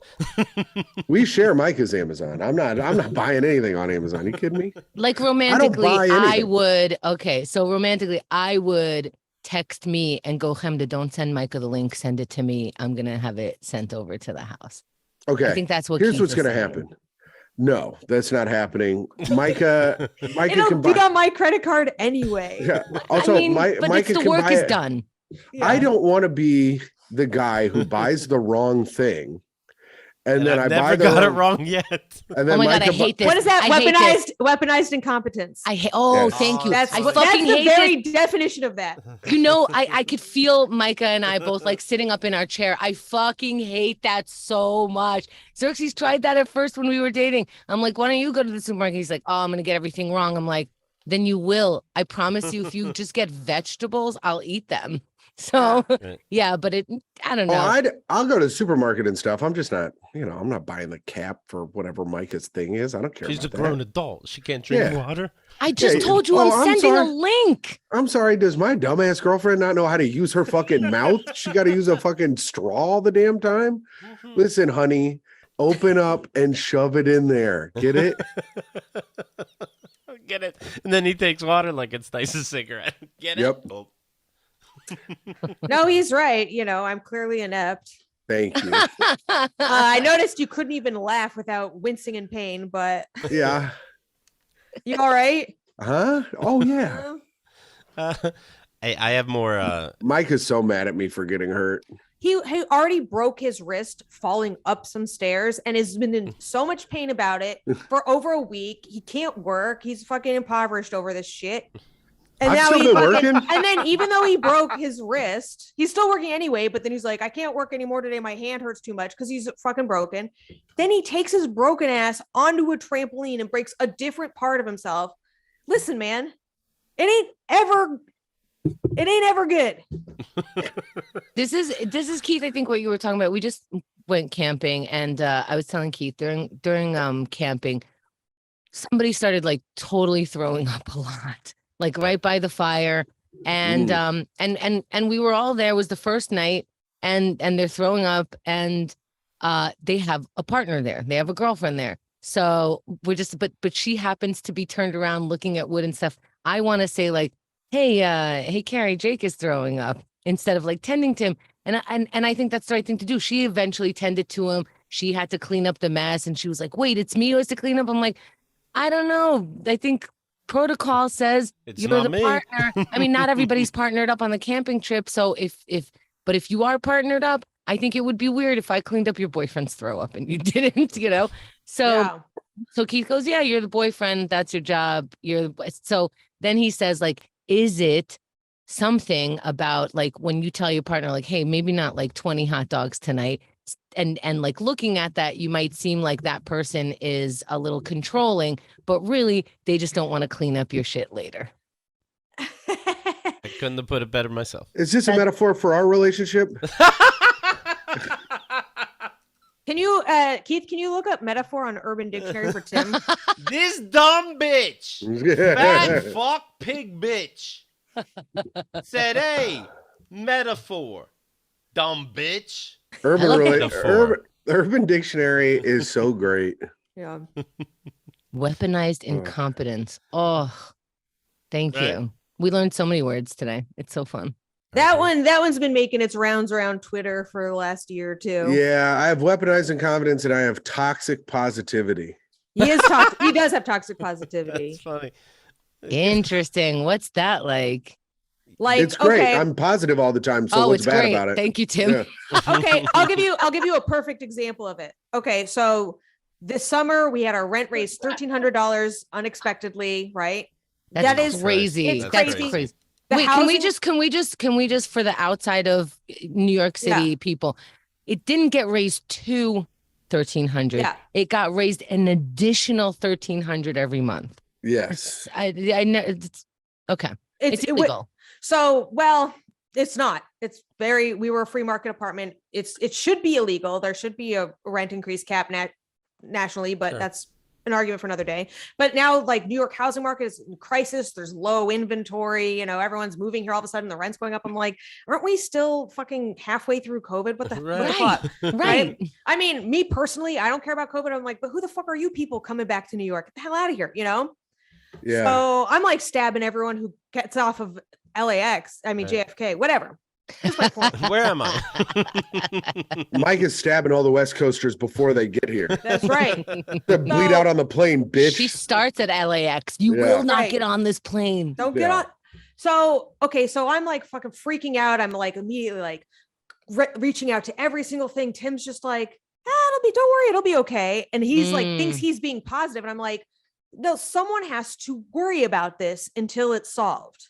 We share Myka's Amazon. I'm not buying anything on Amazon. You kidding me? Like romantically, I would. Okay, so romantically, I would text me and go, Hemda, don't send Myka the link. Send it to me. I'm gonna have it sent over to the house. Okay. I think that's what. Here's what's gonna happen. No, that's not happening. Myka It'll be on my credit card anyway. Yeah. Also, but Myka the work is done. Yeah. I don't want to be the guy who buys the wrong thing, and then I've I never got it wrong yet. And then oh my God, I hate this. What is that? Weaponized incompetence. I hate. Oh, yes. Thank you. That's I the very definition of that. You know, I could feel Myka and I both like sitting up in our chair. I fucking hate that so much. Xerxes tried that at first when we were dating. I'm like, why don't you go to the supermarket? He's like, oh, I'm gonna get everything wrong. I'm like, then you will. I promise you, if you just get vegetables, I'll eat them. So yeah, but I don't know. I'll go to the supermarket and stuff. I'm just not, I'm not buying the cap for whatever Myka's thing is. I don't care. She's a grown adult. She can't drink water. I just told you I'm sending a link. I'm sorry. Does my dumbass girlfriend not know how to use her fucking mouth? She got to use a fucking straw all the damn time. Listen, honey, open up and shove it in there. Get it? Get it? And then he takes water like it's nice as a cigarette. Get it? Yep. Oh. No, he's right. I'm clearly inept. Thank you. I noticed you couldn't even laugh without wincing in pain, but yeah. You all right? Huh? Oh yeah. Hey, I have more. Myka's so mad at me for getting hurt. He already broke his wrist falling up some stairs and has been in so much pain about it for over a week. He can't work. He's fucking impoverished over this shit. And now he's working. And then even though he broke his wrist, he's still working anyway. But then he's like, I can't work anymore today. My hand hurts too much because he's fucking broken. Then he takes his broken ass onto a trampoline and breaks a different part of himself. listen, man, it ain't ever good. This is Keith. I think what you were talking about. We just went camping, and I was telling Keith during camping, somebody started like totally throwing up a lot, like right by the fire, and and we were all there. It was the first night, and they're throwing up, and they have a partner there. They have a girlfriend there. So we're just, but she happens to be turned around looking at wood and stuff. I want to say like, hey, Carrie, Jake is throwing up, instead of like tending to him. And I think that's the right thing to do. She eventually tended to him. She had to clean up the mess, and she was like, wait, it's me who has to clean up. I'm like, I don't know. I think protocol says you're the partner. I mean, not everybody's partnered up on the camping trip. So if you are partnered up, I think it would be weird if I cleaned up your boyfriend's throw up and you didn't, So Keith goes, yeah, you're the boyfriend. That's your job. So then he says, like, is it something about like when you tell your partner, like, hey, maybe not like 20 hot dogs tonight. And like looking at that, you might seem like that person is a little controlling, but really they just don't want to clean up your shit later. I couldn't have put it better myself. Is this a metaphor for our relationship? Can you, Keith, can you look up metaphor on Urban Dictionary for Tim? This dumb bitch, fat fuck pig bitch, said, hey, metaphor, dumb bitch. Urban Dictionary is so great. Yeah. Weaponized incompetence. Oh, thank you. We learned so many words today. It's so fun. That one's been making its rounds around Twitter for the last year or two. Yeah, I have weaponized incompetence and I have toxic positivity. He does have toxic positivity. That's funny. Interesting. What's that like? Like, it's great. okay. I'm positive all the time. So what's bad about it? Thank you, Tim. Yeah. Okay, I'll give you a perfect example of it. Okay, so this summer we had our rent raised $1,300 unexpectedly, right? That is crazy. It's That's crazy. crazy. The Wait, housing- can we just for the outside of New York City people, it didn't get raised to 1,300. Yeah. It got raised an additional 1,300 every month. Yes. I know. Okay. It's illegal. So, well, it's not. We were a free market apartment. It should be illegal. There should be a rent increase cap nationally, but that's an argument for another day. But now, like, New York housing market is in crisis. There's low inventory. Everyone's moving here all of a sudden. The rent's going up. I'm like, aren't we still fucking halfway through COVID? What the fuck? Right. I mean, me personally, I don't care about COVID. I'm like, but who the fuck are you people coming back to New York? Get the hell out of here, Yeah. So I'm like stabbing everyone who gets off of LAX. I mean, JFK, whatever. That's my point. Where am I? Mike is stabbing all the West Coasters before they get here. That's right. They bleed out on the plane, bitch. She starts at LAX. You will not get on this plane. Don't get on. So, okay. So I'm like fucking freaking out. I'm like immediately like reaching out to every single thing. Tim's just like, don't worry. It'll be okay. And he's like, thinks he's being positive. And I'm like, no, someone has to worry about this until it's solved.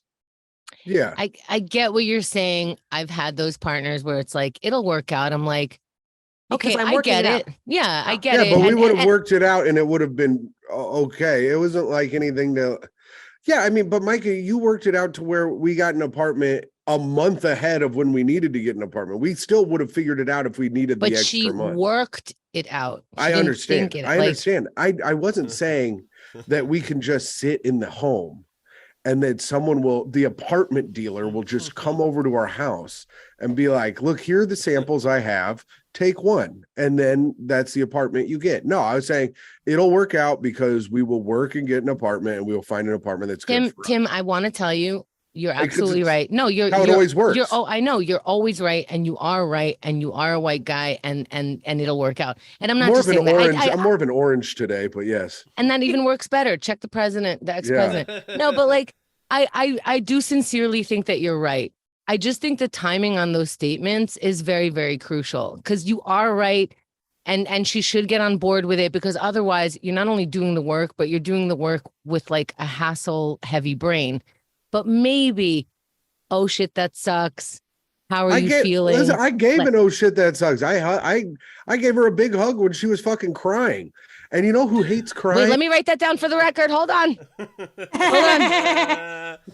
Yeah. I get what you're saying. I've had those partners where it's like, it'll work out. I'm like, okay, I get it. Yeah, I get it. Yeah, but we would have worked it out and it would have been okay. It wasn't like anything to, I mean, but Myka, you worked it out to where we got an apartment a month ahead of when we needed to get an apartment. We still would have figured it out if we needed the extra month. But she worked it out. I understand. I understand. I wasn't saying that we can just sit in the home and that the apartment dealer will just come over to our house and be like, look, here are the samples I have, take one. And then that's the apartment you get. No, I was saying it'll work out because we will work and get an apartment and we will find an apartment that's good for us. Tim, I want to tell you, you're absolutely right. No, it always works. I know you're always right, and you are right, and you are a white guy, and it'll work out. And I'm not just saying that. I'm more of an orange today, but yes. And that even works better. Check the president, the ex-president. No, but like I do sincerely think that you're right. I just think the timing on those statements is very, very crucial because you are right. And she should get on board with it because otherwise you're not only doing the work, but you're doing the work with like a hassle heavy brain. But maybe, oh shit, that sucks. How are you feeling? Listen, I gave an oh shit, that sucks. I gave her a big hug when she was fucking crying. And you know who hates crying? Wait, let me write that down for the record. Hold on.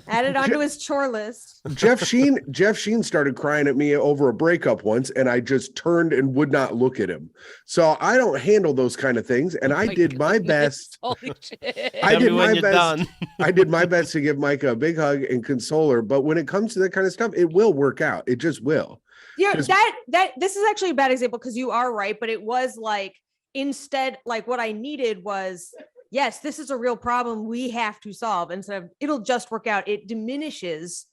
Add it onto his chore list. Jeff Sheen started crying at me over a breakup once, and I just turned and would not look at him. So I don't handle those kind of things, and I did my best. Holy shit. I did my best. Done. I did my best to give Myka a big hug and console her. But when it comes to that kind of stuff, it will work out. It just will. Yeah, this is actually a bad example because you are right, but it was like instead, like what I needed was, yes, this is a real problem we have to solve. Instead of it'll just work out, it diminishes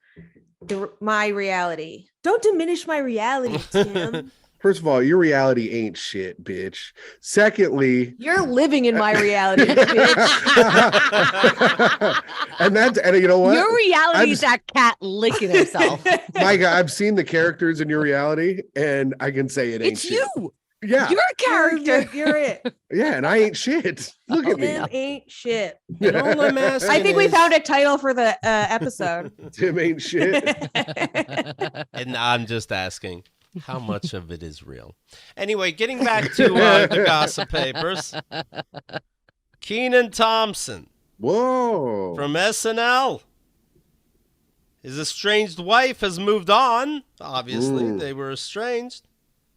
my reality. Don't diminish my reality, Tim. First of all, your reality ain't shit, bitch. Secondly, You're living in my reality, bitch. and you know what? Your reality is that cat licking herself. Myka, I've seen the characters in your reality, and I can say it ain't It's shit. you. Yeah. You're a character. You're it. Yeah, and I ain't shit. Look at me. Tim ain't shit. And all I'm asking I think we is- found a title for the episode. Tim ain't shit. And I'm just asking, how much of it is real? Anyway, getting back to the gossip papers. Kenan Thompson Whoa. from SNL. His estranged wife has moved on. Obviously, they were estranged.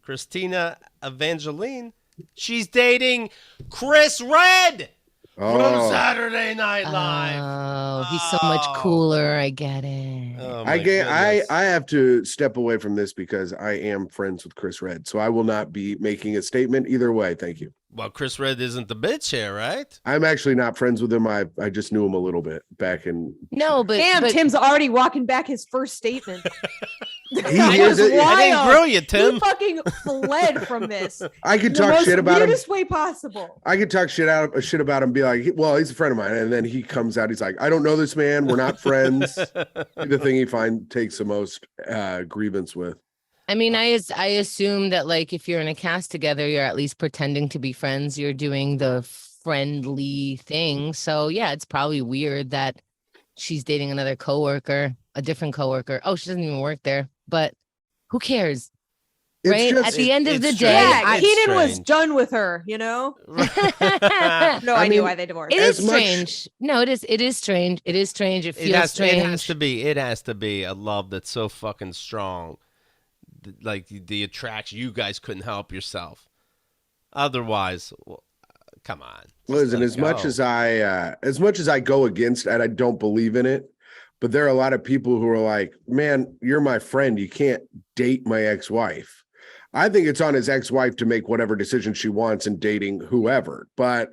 Christina Evangeline. She's dating Chris Redd from Saturday Night Live. Oh, he's so much cooler. I get it. Oh, I my get. goodness. I have to step away from this because I am friends with Chris Redd, so I will not be making a statement either way. Thank you. Well, Chris Redd isn't the bitch here, right? I'm actually not friends with him. I just knew him a little bit back in. No, but Damn, but Tim's already walking back his first statement. He That hears was it. I didn't wild. grill you, He Tim. fucking fled from this. I could The talk most shit about him. weirdest way possible. I could talk shit about him and be like, well, he's a friend of mine. And then he comes out, he's like, I don't know this man. We're not friends. The thing he takes the most grievance with. I mean, I assume that like if you're in a cast together, you're at least pretending to be friends. You're doing the friendly thing. So yeah, it's probably weird that she's dating another coworker, a different coworker. Oh, she doesn't even work there, but who cares? It's Right? just- At the end of it's the strange. day, Yeah, It's Kenan was strange. done with her, you know? No I idea mean, why they divorced. it As is much- strange. No, it is. It is strange. It is strange. It feels It strange. has to be. It has to be a love that's so fucking strong. Like the attraction, you guys couldn't help yourself. Otherwise, well, come on. Just Listen, let as it much go. as much as I go against it, I don't believe in it. But there are a lot of people who are like, man, you're my friend. You can't date my ex-wife. I think it's on his ex-wife to make whatever decision she wants in dating whoever. But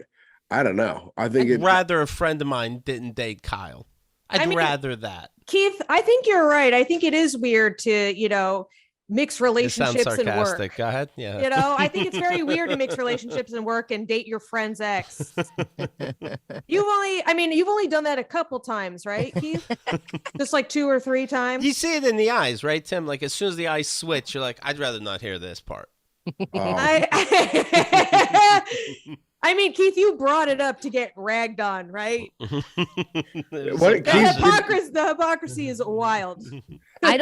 I don't know. I think I'd rather a friend of mine didn't date Kyle. I'd I mean- rather that. Keith, I think you're right. I think it is weird to, mix It sounds relationships and work. sarcastic. Go ahead. Yeah. I think it's very weird to mix relationships and work and date your friend's ex. You've only done that a couple times, right, Keith? Just like 2 or 3 times. You see it in the eyes, right, Tim? Like as soon as the eyes switch, you're like, I'd rather not hear this part. I mean, Keith, you brought it up to get ragged on, right? What, The Keith, the hypocrisy is wild. Here's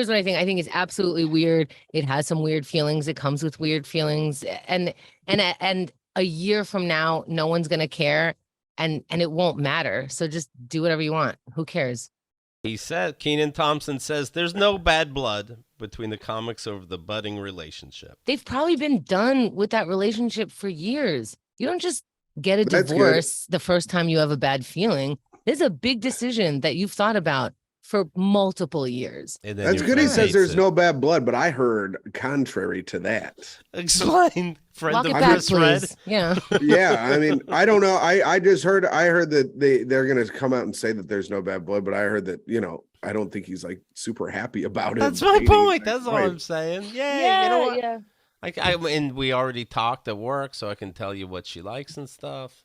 what I think. I think it's absolutely weird. It has some weird feelings. It comes with weird feelings. And a year from now, no one's gonna care and it won't matter. So just do whatever you want. Who cares? He said, Kenan Thompson says there's no bad blood between the comics over the budding relationship. They've probably been done with that relationship for years. You don't just get a That's good. divorce the first time you have a bad feeling. There's a big decision that you've thought about for multiple years. And then that's your good. He friend says hates there's it. no bad blood, but I heard contrary to that. Explain, friend Walk of it back, Chris Redd. please. Yeah. Yeah, I mean, I don't know. I just heard. I heard that they're gonna come out and say that there's no bad blood, but I heard that I don't think he's like super happy about it. That's my point. That's all I'm saying. Yeah, you know what? Yeah. And we already talked at work, so I can tell you what she likes and stuff.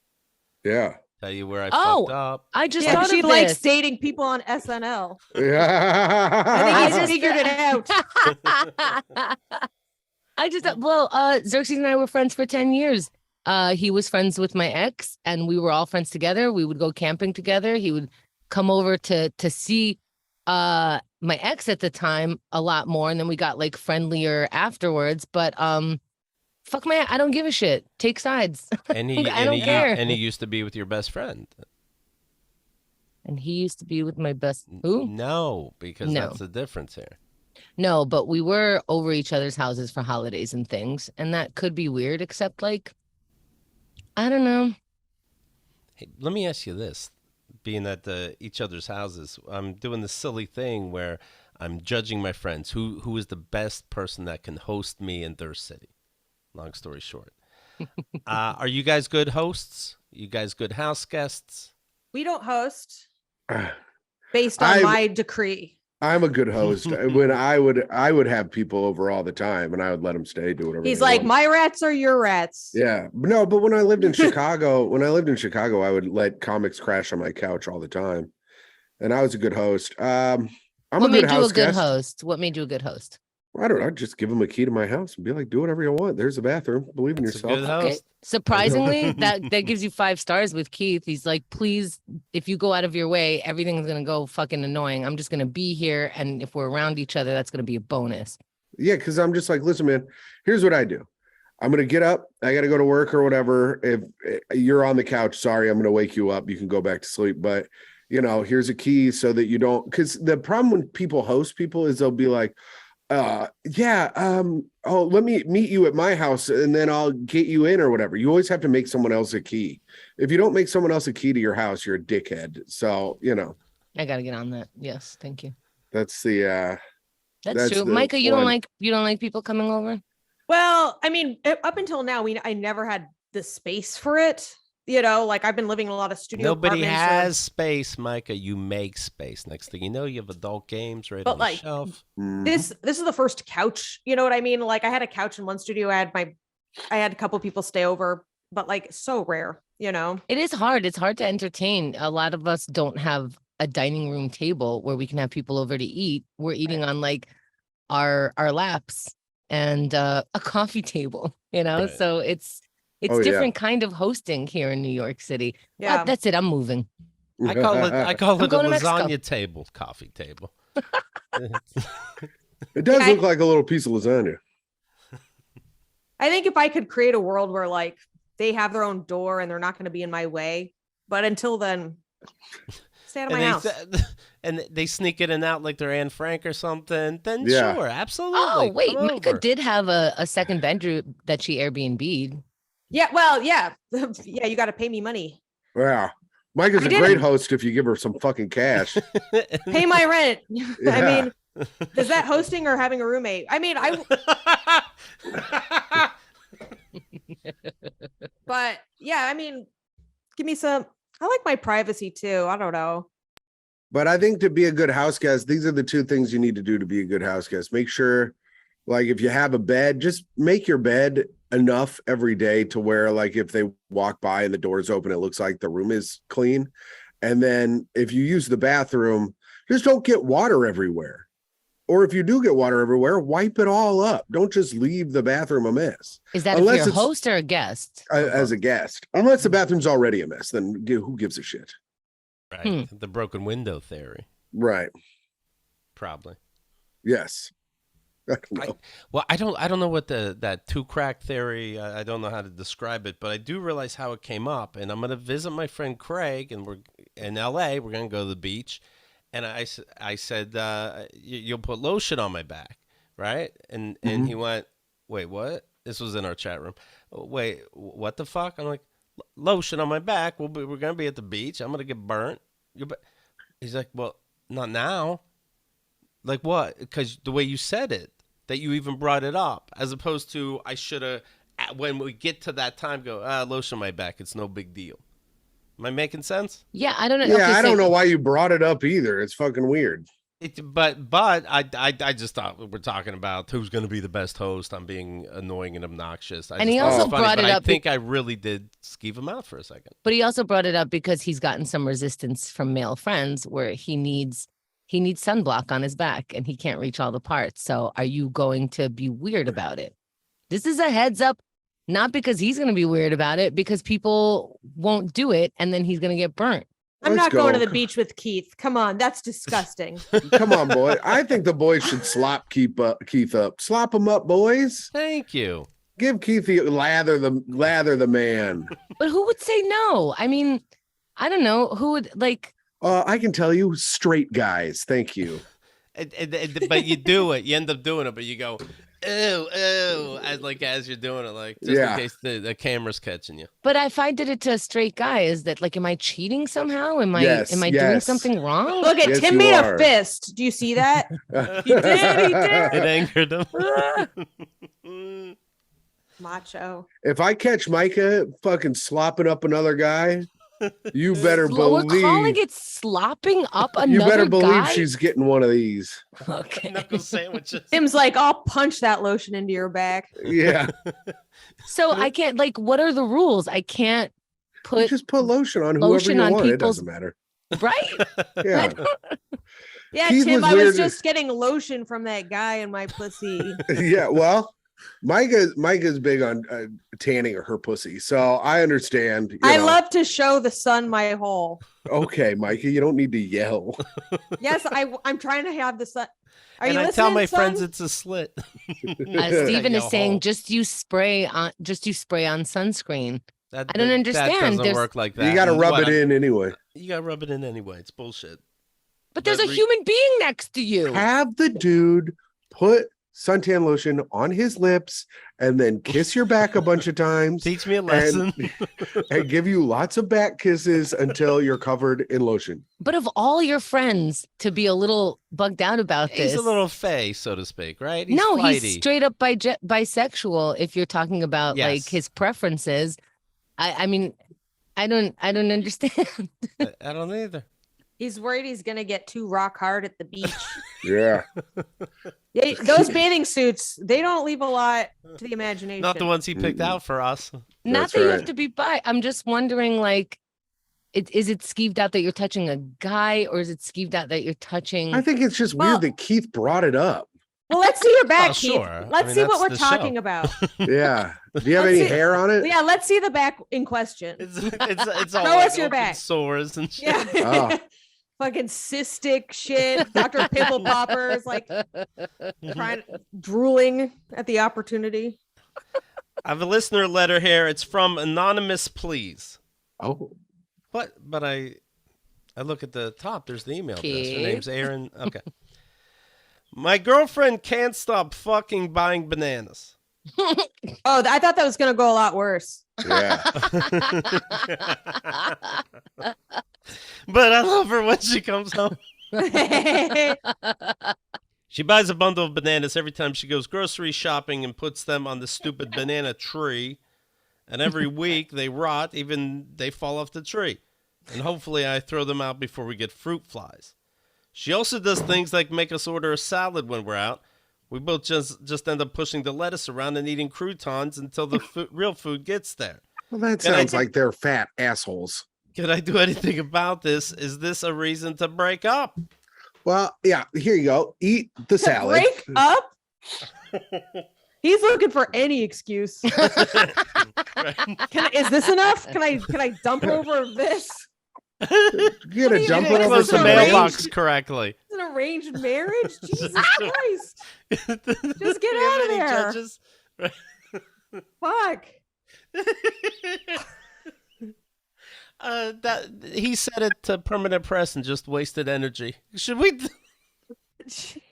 Yeah. Tell you where I Oh. fucked up. I just Yeah, thought she of likes this. dating people on SNL. I Yeah. think he figured it out. Xerxes and I were friends for 10 years. He was friends with my ex and we were all friends together. We would go camping together. He would come over to see my ex at the time a lot more. And then we got like friendlier afterwards. But Fuck man, I don't give a shit. Take sides. And he, I don't care. And he used to be with your best friend. And he used to be with my best. Who? No, because No. that's the difference here. No, but we were over each other's houses for holidays and things, and that could be weird. Except like, I don't know. Hey, let me ask you this: being at each other's houses, I'm doing this silly thing where I'm judging my friends. Who is the best person that can host me in their city? Long story short, are you guys good hosts? You guys good house guests? We don't host based on my decree. I'm a good host. When I would have people over all the time, and I would let them stay, do whatever. He's like, want. my rats are your rats. Yeah, no, but when I lived in Chicago, I would let comics crash on my couch all the time, and I was a good host. I'm What a made good you house a good guest. host? What made you a good host? I don't know. I'd just give them a key to my house and be like, do whatever you want. There's a bathroom. Believe in That's a yourself. good Okay. host. Surprisingly, that gives you 5 stars with Keith. He's like, please, if you go out of your way, everything's gonna go fucking annoying. I'm just gonna be here, and if we're around each other, that's gonna be a bonus. Yeah, because I'm just like, listen, man, here's what I do. I'm going to get up. I got to go to work or whatever. If you're on the couch, sorry, I'm going to wake you up. You can go back to sleep. But, here's a key so that you don't, because the problem when people host people is they'll be like, let me meet you at my house and then I'll get you in or whatever. You always have to make someone else a key. If you don't make someone else a key to your house, you're a dickhead. So, I gotta get on that. Yes, thank you. that's the, That's true. Myka, you don't like people coming over? Well, I mean, up until now, I never had the space for it. Like I've been living in a lot of studio. Nobody apartments has space, Myka. You make space. Next thing you know, you have adult games right on the shelf. This is the first couch. You know what I mean? Like I had a couch in one studio. I had a couple people stay over, but like so rare. It is hard. It's hard to entertain. A lot of us don't have a dining room table where we can have people over to eat. We're eating on like our laps and a coffee table, Right. So it's different kind of hosting here in New York City. Yeah. But that's it. I'm moving. I call it a going to Mexico. lasagna table, coffee table. It does look like a little piece of lasagna. I think if I could create a world where like they have their own door and they're not going to be in my way, but until then, stay out of my house. And they sneak in and out like they're Anne Frank or something, then Yeah. sure, absolutely. Oh, wait. come Myka over. did have a second bedroom that she Airbnb'd. Yeah, well, yeah. Yeah, you got to pay me money. Yeah. Mike is I a did great it. host if you give her some fucking cash. Pay my rent. I Yeah. mean, is that hosting or having a roommate? I mean, but yeah, I mean, give me some. I like my privacy too. I don't know. But I think to be a good house guest, these are the 2 things you need to do to be a good house guest. Make sure, like, if you have a bed, just make your bed enough every day to where, like, if they walk by and the door's open, it looks like the room is clean. And then if you use the bathroom, just don't get water everywhere. Or if you do get water everywhere, wipe it all up. Don't just leave the bathroom a mess. Is that Unless if you're a it's- host or a guest? As a guest. Unless the bathroom's already a mess, then who gives a shit? Right. The broken window theory, Right. probably. Yes. I don't know. Well, I don't know what that 2 crack theory. I don't know how to describe it, but I do realize how it came up. And I'm gonna visit my friend Craig, and we're in L.A. We're gonna go to the beach, and I said you'll put lotion on my back, right? And he went, wait, what? This was in our chat room. Wait, what the fuck? I'm like, lotion on my back. We're gonna be at the beach. I'm gonna get burnt. He's like, well, not now. Like what? Because the way you said it, that you even brought it up, as opposed to I should have, when we get to that time, go, lotion on my back. It's no big deal. Am I making sense? Yeah, I don't know. Yeah, Okay, I so- don't know why you brought it up either. It's fucking weird. But I just thought we're talking about who's going to be the best host. I'm being annoying and obnoxious. And he thought also was funny, brought but it up I think I really did skeeve him out for a second. But he also brought it up because he's gotten some resistance from male friends where he needs sunblock on his back and he can't reach all the parts. So are you going to be weird about it? This is a heads up, not because he's going to be weird about it, because people won't do it and then he's going to get burnt. I'm Let's not going go. to the beach with Keith. Come on, that's disgusting. Come on, boy. I think the boys should slop Keith up. Slop him up, boys. Thank you. Give Keith the lather the man. But who would say no? I mean, I don't know who would like. I can tell you, straight guys. Thank you. But you do it. You end up doing it, but you go, ew, as you're doing it, like just in case the camera's catching you. But if I did it to a straight guy, is that like, am I cheating somehow? Am I Yes. doing something wrong? Look at Yes, Tim you made are. a fist. Do you see that? He did. It angered him. Macho. If I catch Myka fucking slopping up another guy, you better We're calling believe. it slopping up another You better believe guy? she's getting one of these. Okay. Knuckle sandwiches. Tim's like, I'll punch that lotion into your back. Yeah. So I can't, like, what are the rules? I can't You put, just put lotion on lotion whoever you on want. It people's- doesn't matter. right? Yeah. Yeah, Keith Tim, was I was weird. just getting lotion from that guy in my pussy. Yeah. Well, Myka's big on tanning her pussy, so I understand. I love to show the sun my hole. Okay, Myka, you don't need to yell. Yes, I'm trying to have the sun. Are And you I listening, tell my son? friends it's a slit. Steven Yo, is saying, hole. just use spray on sunscreen. That, I don't that understand. doesn't There's- work like that. You got to And rub what, it in anyway. You got to rub it in anyway. It's bullshit. But there's a But human being next to you. Have the dude put suntan lotion on his lips and then kiss your back a bunch of times Teach me a lesson. and give you lots of back kisses until you're covered in lotion. But of all your friends to be a little bugged out about this. He's a little fey, so to speak, right? He's no, flighty. he's straight up bisexual. If you're talking about like Yes. his preferences, I mean, I don't understand. I don't either. He's worried he's gonna get too rock hard at the beach. Yeah. Those bathing suits, they don't leave a lot to the imagination. Not the ones he picked out for us. Not That's that you right. have to be bi. I'm just wondering, like, is it skeeved out that you're touching a guy, or is it skeeved out that you're touching? I think it's just Well- weird that Keith brought it up. Well, let's see your back, Oh, Keith. sure. I Let's mean, see what that's we're the talking show. about. Yeah. Do you have Let's any see- hair on it? Yeah, let's see the back in question. It's all Show like us your open back. sores and shit. Yeah. Oh. Fucking cystic shit. Dr. Pimple Poppers, like drooling at the opportunity. I have a listener letter here. It's from Anonymous, please. Oh. But I look at the top. There's the email address. Her Okay. name's Aaron. Okay. My girlfriend can't stop fucking buying bananas. Oh, I thought that was gonna go a lot worse. Yeah. But I love her when she comes home. She buys a bundle of bananas every time she goes grocery shopping and puts them on the stupid banana tree. And every week they rot, even they fall off the tree. And hopefully I throw them out before we get fruit flies. She also does things like make us order a salad when we're out. We both just end up pushing the lettuce around and eating croutons until the real food gets there. Well, that Can I sounds do- like they're fat assholes. Can I do anything about this? Is this a reason to break up? Well, yeah, here you go. Eat the salad. Break up? He's looking for any excuse. Is this enough? Can I dump over this? You're What are gonna you dump doing? it over Close the some some mailbox range? correctly. It's an arranged marriage? Jesus Christ. Just get out of there. Judges? Fuck. That he said it to permanent press and just wasted energy. Should we?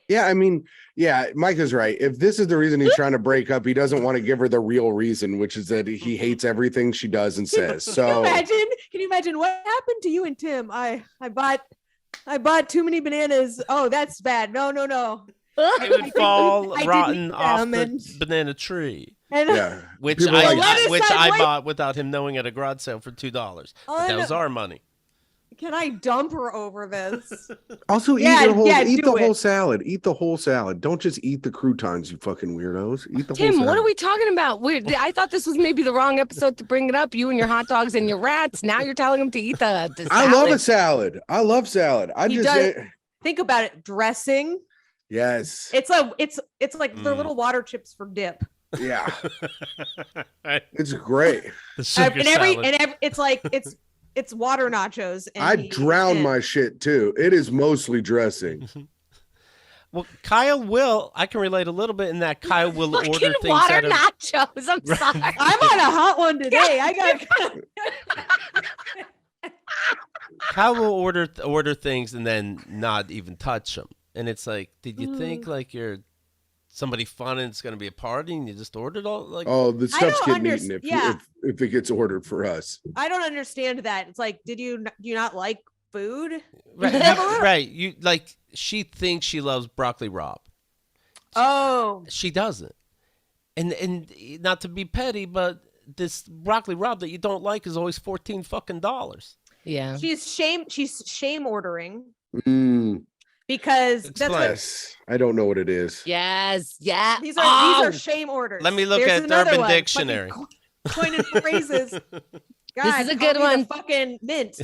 Yeah, I mean, yeah, Mike is right. If this is the reason he's trying to break up, he doesn't want to give her the real reason, which is that he hates everything she does and says. So Can you imagine what happened to you and Tim? I bought too many bananas. Oh, that's bad. No. It would fall I didn't rotten eat off them the and- banana tree, And yeah, which People I like- which Lettuce I I bought without him knowing at a garage sale for $2. But that was our money. can I dump her over this? also eat Yeah, your whole yeah, eat do the whole it. salad. Eat the whole salad. Don't just eat the croutons, you fucking weirdos. Eat the whole Tim, salad. what are we talking about? I thought this was maybe the wrong episode to bring it up. You and your hot dogs and your rats. Now you're telling him to eat the salad. I love a salad. I love salad. I He just does- Think about it. Dressing. yes. It's like the little water chips for dip. Yeah. Right. It's great. The sugar And salad. it's like it's water nachos. And I he drown eats it. my shit too. It is mostly dressing. Well, I can relate a little bit in that Kyle will order Fucking things water out of. nachos. I'm sorry. I'm on a hot one today. I got. Kyle will order things and then not even touch them. And it's like, did you think like you're somebody fun and it's going to be a party and you just ordered all like? Oh, the stuff's don't getting eaten if it gets ordered for us. I don't understand that. It's like, do you not like food? Right. You like she thinks she loves broccoli rabe. Oh, She doesn't. And not to be petty, but this broccoli rabe that you don't like is always $14 fucking. Yeah. she's shame ordering Mm, because that's what yes, I don't know what it is. Yes. Yeah. these are shame orders. Let me look There's at another Urban one. Dictionary. Fucking coined phrases. God, is a call good me one. the fucking mint.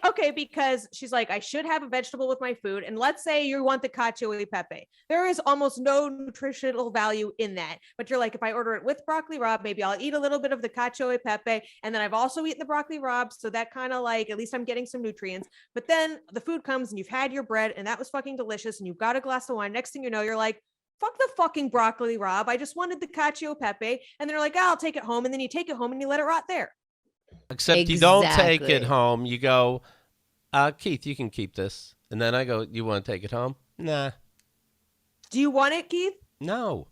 Okay, because she's like, I should have a vegetable with my food. And let's say you want the cacio e pepe. There is almost no nutritional value in that. But you're like, if I order it with broccoli rabe, maybe I'll eat a little bit of the cacio e pepe. And then I've also eaten the broccoli rabe. So that kind of like, at least I'm getting some nutrients. But then the food comes and you've had your bread and that was fucking delicious. And you've got a glass of wine. Next thing you know, you're like, fuck the fucking broccoli rabe. I just wanted the cacio e pepe. And they're like, I'll take it home. And then you take it home and you let it rot there. Except you don't take it Exactly. home. You go, Keith, you can keep this. And then I go, you want to take it home? Nah. Do you want it, Keith? No.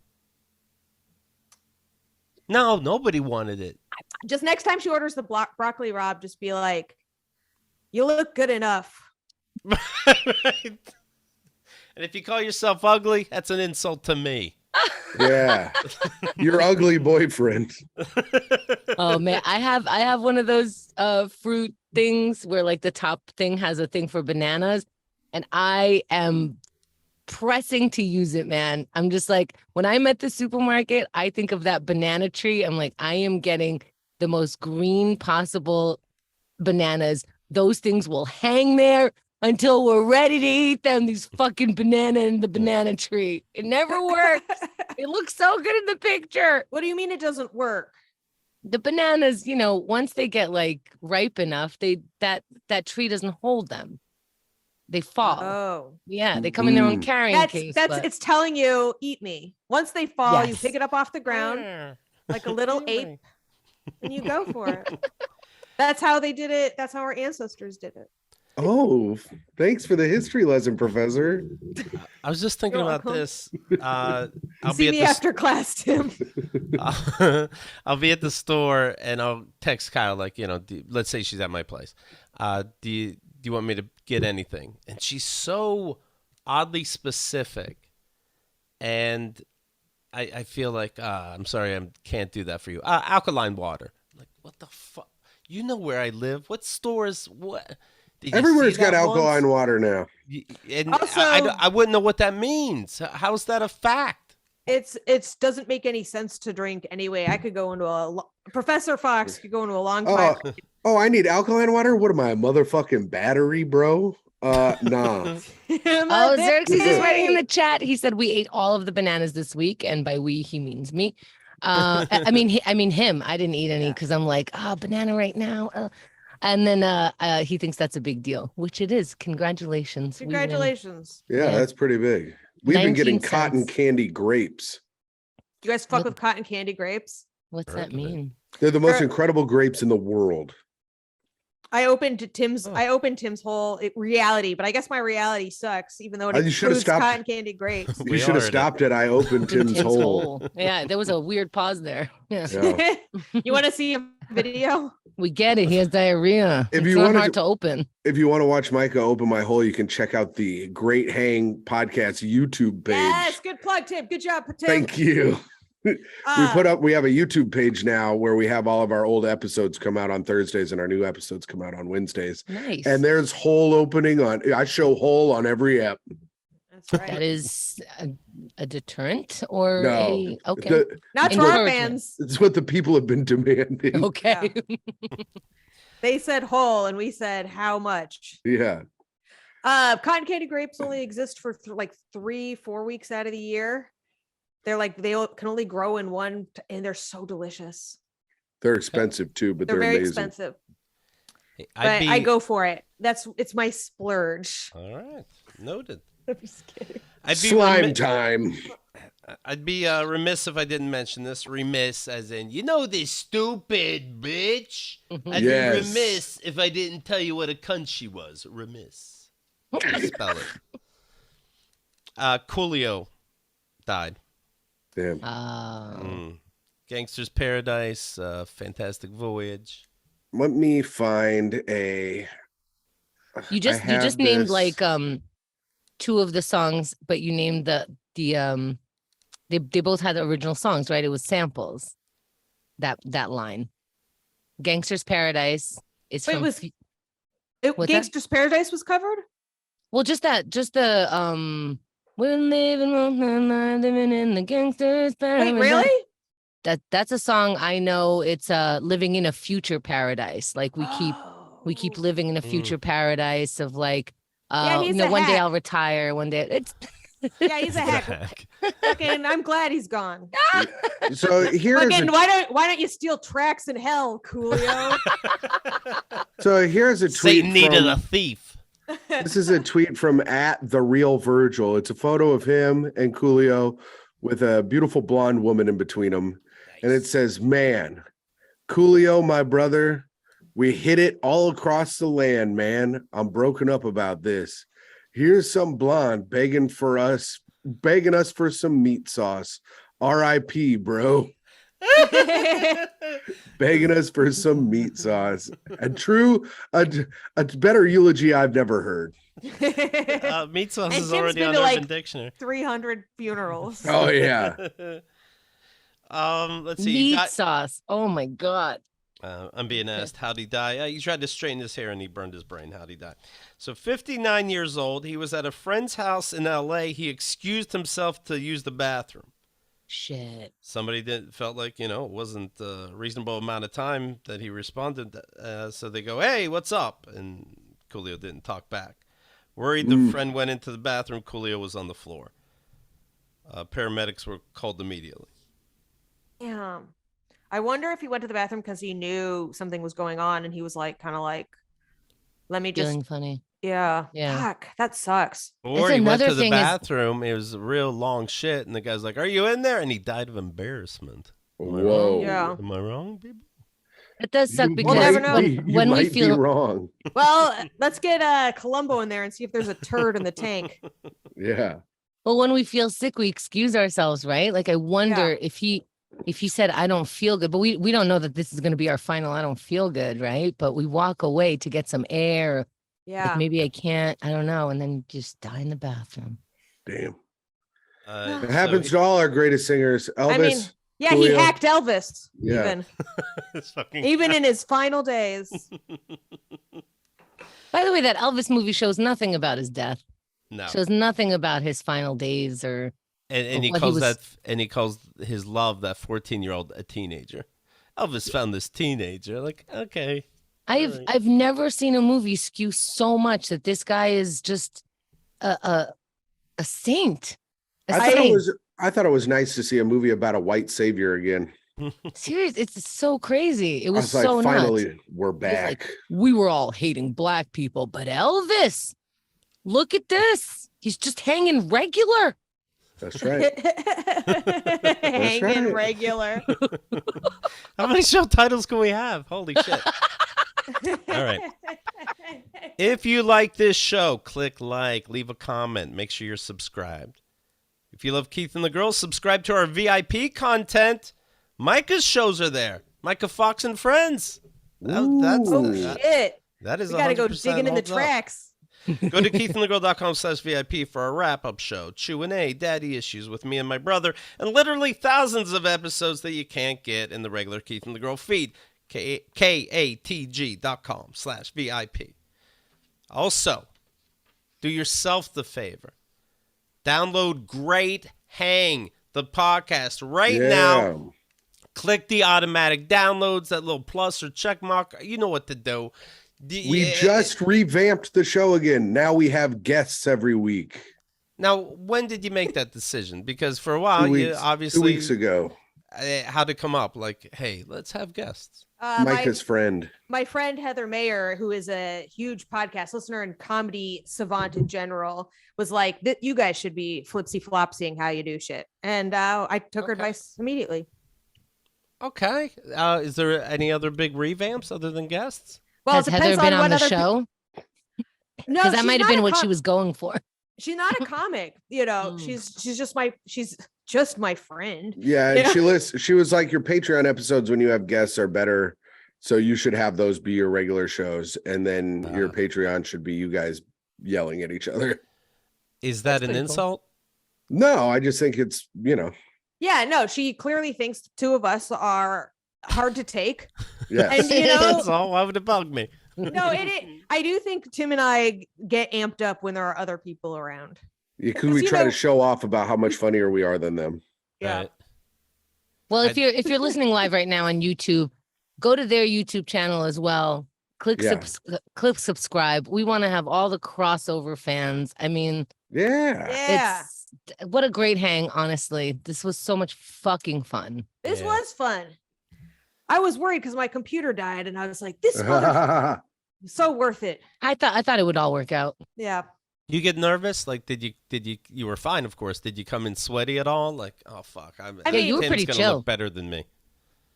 No, nobody wanted it. Just next time she orders the broccoli rabe, just be like, you look good enough. Right. And if you call yourself ugly, that's an insult to me. Yeah, your ugly boyfriend. Oh man, I have one of those fruit things where like the top thing has a thing for bananas, and I am pressing to use it, man. I'm just like, when I'm at the supermarket, I think of that banana tree. I'm like, I am getting the most green possible bananas. Those things will hang there until we're ready to eat them. These fucking banana in the banana tree. It never works. It looks so good in the picture. What do you mean it doesn't work? The bananas, once they get like ripe enough, that tree doesn't hold them. They fall. Oh, Yeah, they come in their own carrying case. but- it's telling you, eat me. Once they fall, you Yes. pick it up off the ground like a little ape and you go for it. That's how they did it. That's how our ancestors did it. Oh, thanks for the history lesson, Professor. I was just thinking You're about welcome. this. I'll See be me at after class, Tim. I'll be at the store and I'll text Kyle like, let's say she's at my place. Do you want me to get anything? And she's so oddly specific, and I feel like I'm sorry, I can't do that for you. Alkaline water. Like, what the fuck? You know where I live? What stores? What? Did you Everywhere's see got that alkaline once? water now. And Also- I wouldn't know what that means. How's that a fact? It's doesn't make any sense to drink anyway. I could go into Professor Fox could go into a long Oh, time. I need alkaline water. What am I, a motherfucking battery, bro? Nah. Oh, Xerxes is writing in the chat. He said we ate all of the bananas this week, and by we he means me. I mean him. I didn't eat any because I'm like, banana right now. And then he thinks that's a big deal, which it is. Congratulations. We win. Congratulations. Yeah, Yeah. that's pretty big. We've been getting 19 cotton cents. candy grapes. You guys fuck What- with cotton candy grapes? What's Heard that of it. mean? They're the most Er- incredible grapes in the world. I opened Tim's Oh. whole reality, but I guess my reality sucks, even though it You should've includes stopped. cotton candy grapes. You We should have are stopped it. I opened Tim's hole. Yeah, there was a weird pause there. Yeah. Yeah. You want to see a video? We get it. He has diarrhea. If It's you not wanted hard to- to open. If you want to watch Myka open my hole, you can check out the Great Hang Podcast YouTube page. Yes, good plug, Tim. Good job, Tim. Thank you. We Uh, have a YouTube page now where we have all of our old episodes come out on Thursdays and our new episodes come out on Wednesdays. Nice. And there's hole opening I show hole on every app. That's right. That is a deterrent or No. okay. Not to our Encouragement. fans. It's what the people have been demanding. Okay. They said whole, and we said how much. Yeah. Cotton candy grapes only exist for like 3-4 weeks out of the year. They're like can only grow in one, and they're so delicious. They're expensive too, but They're they're very amazing. expensive. Hey, But I go for it. It's my splurge. All right. Noted. I'm just kidding. Slime time. I'd be remiss if I didn't mention this. Remiss as in, this stupid bitch. I'd be remiss if I didn't tell you what a cunt she was. Remiss. Spell it. Coolio died. Damn. Gangster's Paradise, Fantastic Voyage. Let me find a. You just named like two of the songs, but you named they both had original songs, right? It was samples. That line. Gangster's Paradise is from Gangster's Paradise was covered? Well, just the we're living in the gangster's paradise. Wait, really? That's a song I know. It's living in a future paradise. Like we keep living in a future paradise of like one day I'll retire, one day it's yeah, he's a hack. Fucking, I'm glad he's gone. So here's why don't you steal tracks in hell, Coolio? So here's a tweet. Satan needed a thief. This is a tweet from @TheRealVirgil. It's a photo of him and Coolio with a beautiful blonde woman in between them. Nice. And it says, "Man, Coolio, my brother, we hit it all across the land, man. I'm broken up about this. Here's some blonde begging us for some meat sauce. R.I.P., bro." Begging us for some meat sauce. A better eulogy I've never heard. Meat sauce is already on Urban Dictionary. 300 funerals. Oh yeah. Let's see. Meat sauce. Oh my God. I'm being asked, how'd he die? He tried to straighten his hair and he burned his brain. How'd he die? So 59 years old. He was at a friend's house in L.A. He excused himself to use the bathroom. Shit. Somebody felt like, it wasn't a reasonable amount of time that he responded. So they go, "Hey, what's up?" And Coolio didn't talk back. Worried, the friend went into the bathroom. Coolio was on the floor. Paramedics were called immediately. Yeah. I wonder if he went to the bathroom because he knew something was going on and he was like, let me just. Feeling funny. Yeah. Fuck, that sucks. Or he went to the bathroom. It was a real long shit. And the guy's like, "Are you in there?" And he died of embarrassment. Whoa. Yeah. Am I wrong, people? It does suck because we'll never know. when we feel wrong. Well, let's get Columbo in there and see if there's a turd in the tank. Yeah. Well, when we feel sick, we excuse ourselves, right? Like I wonder if he said, "I don't feel good," but we don't know that this is going to be our final "I don't feel good," right? But we walk away to get some air. Yeah. Like maybe I can't, I don't know. And then just die in the bathroom. Damn. It happens to all our greatest singers. Elvis. Yeah, Coolio. He hacked Elvis. Yeah. Even in his final days. By the way, that Elvis movie shows nothing about his death. No. Shows nothing about his final days or and he calls his love, that 14-year-old, a teenager. Elvis found this teenager. Like, okay. I've never seen a movie skew so much that this guy is just a saint. I thought it was nice to see a movie about a white savior again. Serious, it's so crazy. It was so nuts. Finally, we're back. Like, we were all hating black people, but Elvis, look at this. He's just hanging regular. That's right. Hanging regular. How many show titles can we have? Holy shit. All right. If you like this show, click like, leave a comment, make sure you're subscribed. If you love Keith and the Girls, subscribe to our VIP content. Myka's shows are there. Myka Fox and Friends. Shit. That is, we gotta go digging in the tracks. Go to keithandthegirl.com/VIP for a wrap-up show, Q&A, daddy issues with me and my brother, and literally thousands of episodes that you can't get in the regular Keith and the Girl feed. KATG.com/VIP. Also, do yourself the favor. Download Great Hang, the podcast, right now. Click the automatic downloads, that little plus or check mark. You know what to do. We just revamped the show again. Now we have guests every week. Now, when did you make that decision? Because for a while, 2 weeks, obviously 2 weeks ago. how'd it come up? Like, hey, let's have guests. Myka's friend. My friend Heather Mayer, who is a huge podcast listener and comedy savant in general, was like, you guys should be flipsy flopsying how you do shit. And I took her advice immediately. Okay. Is there any other big revamps other than guests? Well, Has it depends Heather been on the other show? No, Because that she's might have not been a what she was going for. She's not a comic, you know. She's just my friend. Yeah, and she was like, your Patreon episodes when you have guests are better, so you should have those be your regular shows, and then your Patreon should be you guys yelling at each other. Is that an insult? Cool. No, I just think it's, you know. Yeah, no, she clearly thinks the two of us are hard to take. Yeah, and you know, that's all. Why would it bug me? No, I do think Tim and I get amped up when there are other people around. Yeah, because we try to show off about how much funnier we are than them. Yeah. Right. Well, if you're listening live right now on YouTube, go to their YouTube channel as well. Click subscribe. We want to have all the crossover fans. I mean, yeah. What a great hang, honestly. This was so much fucking fun. This was fun. I was worried because my computer died, and I was like, "This motherfucker so worth it." I thought it would all work out. Yeah. You get nervous? Like, you were fine, of course. Did you come in sweaty at all? Like, oh fuck, I mean, you were Tim's pretty gonna chill. look better than me.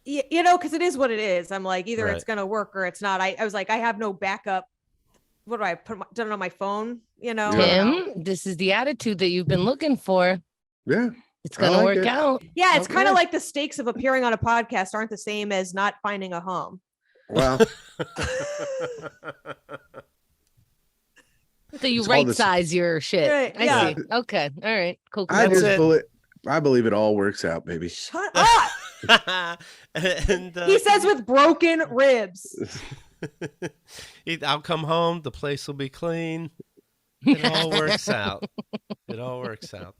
You know, because it is what it is. I'm like, either Right. it's gonna work or it's not. I was like, I have no backup. What do I done it on my phone? You know, Tim, this is the attitude that you've been looking for. Yeah. It's gonna work out. Yeah, it's kind of like the stakes of appearing on a podcast aren't the same as not finding a home. Well, So you right size your shit. Right, I see. Okay. All right. Cool. I believe it all works out, baby. Shut up. And He says with broken ribs. I'll come home. The place will be clean. It all works out. It all works out.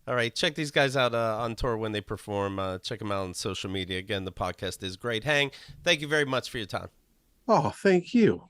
All right. Check these guys out on tour when they perform. Check them out on social media. Again, the podcast is Great Hang. Thank you very much for your time. Oh, thank you.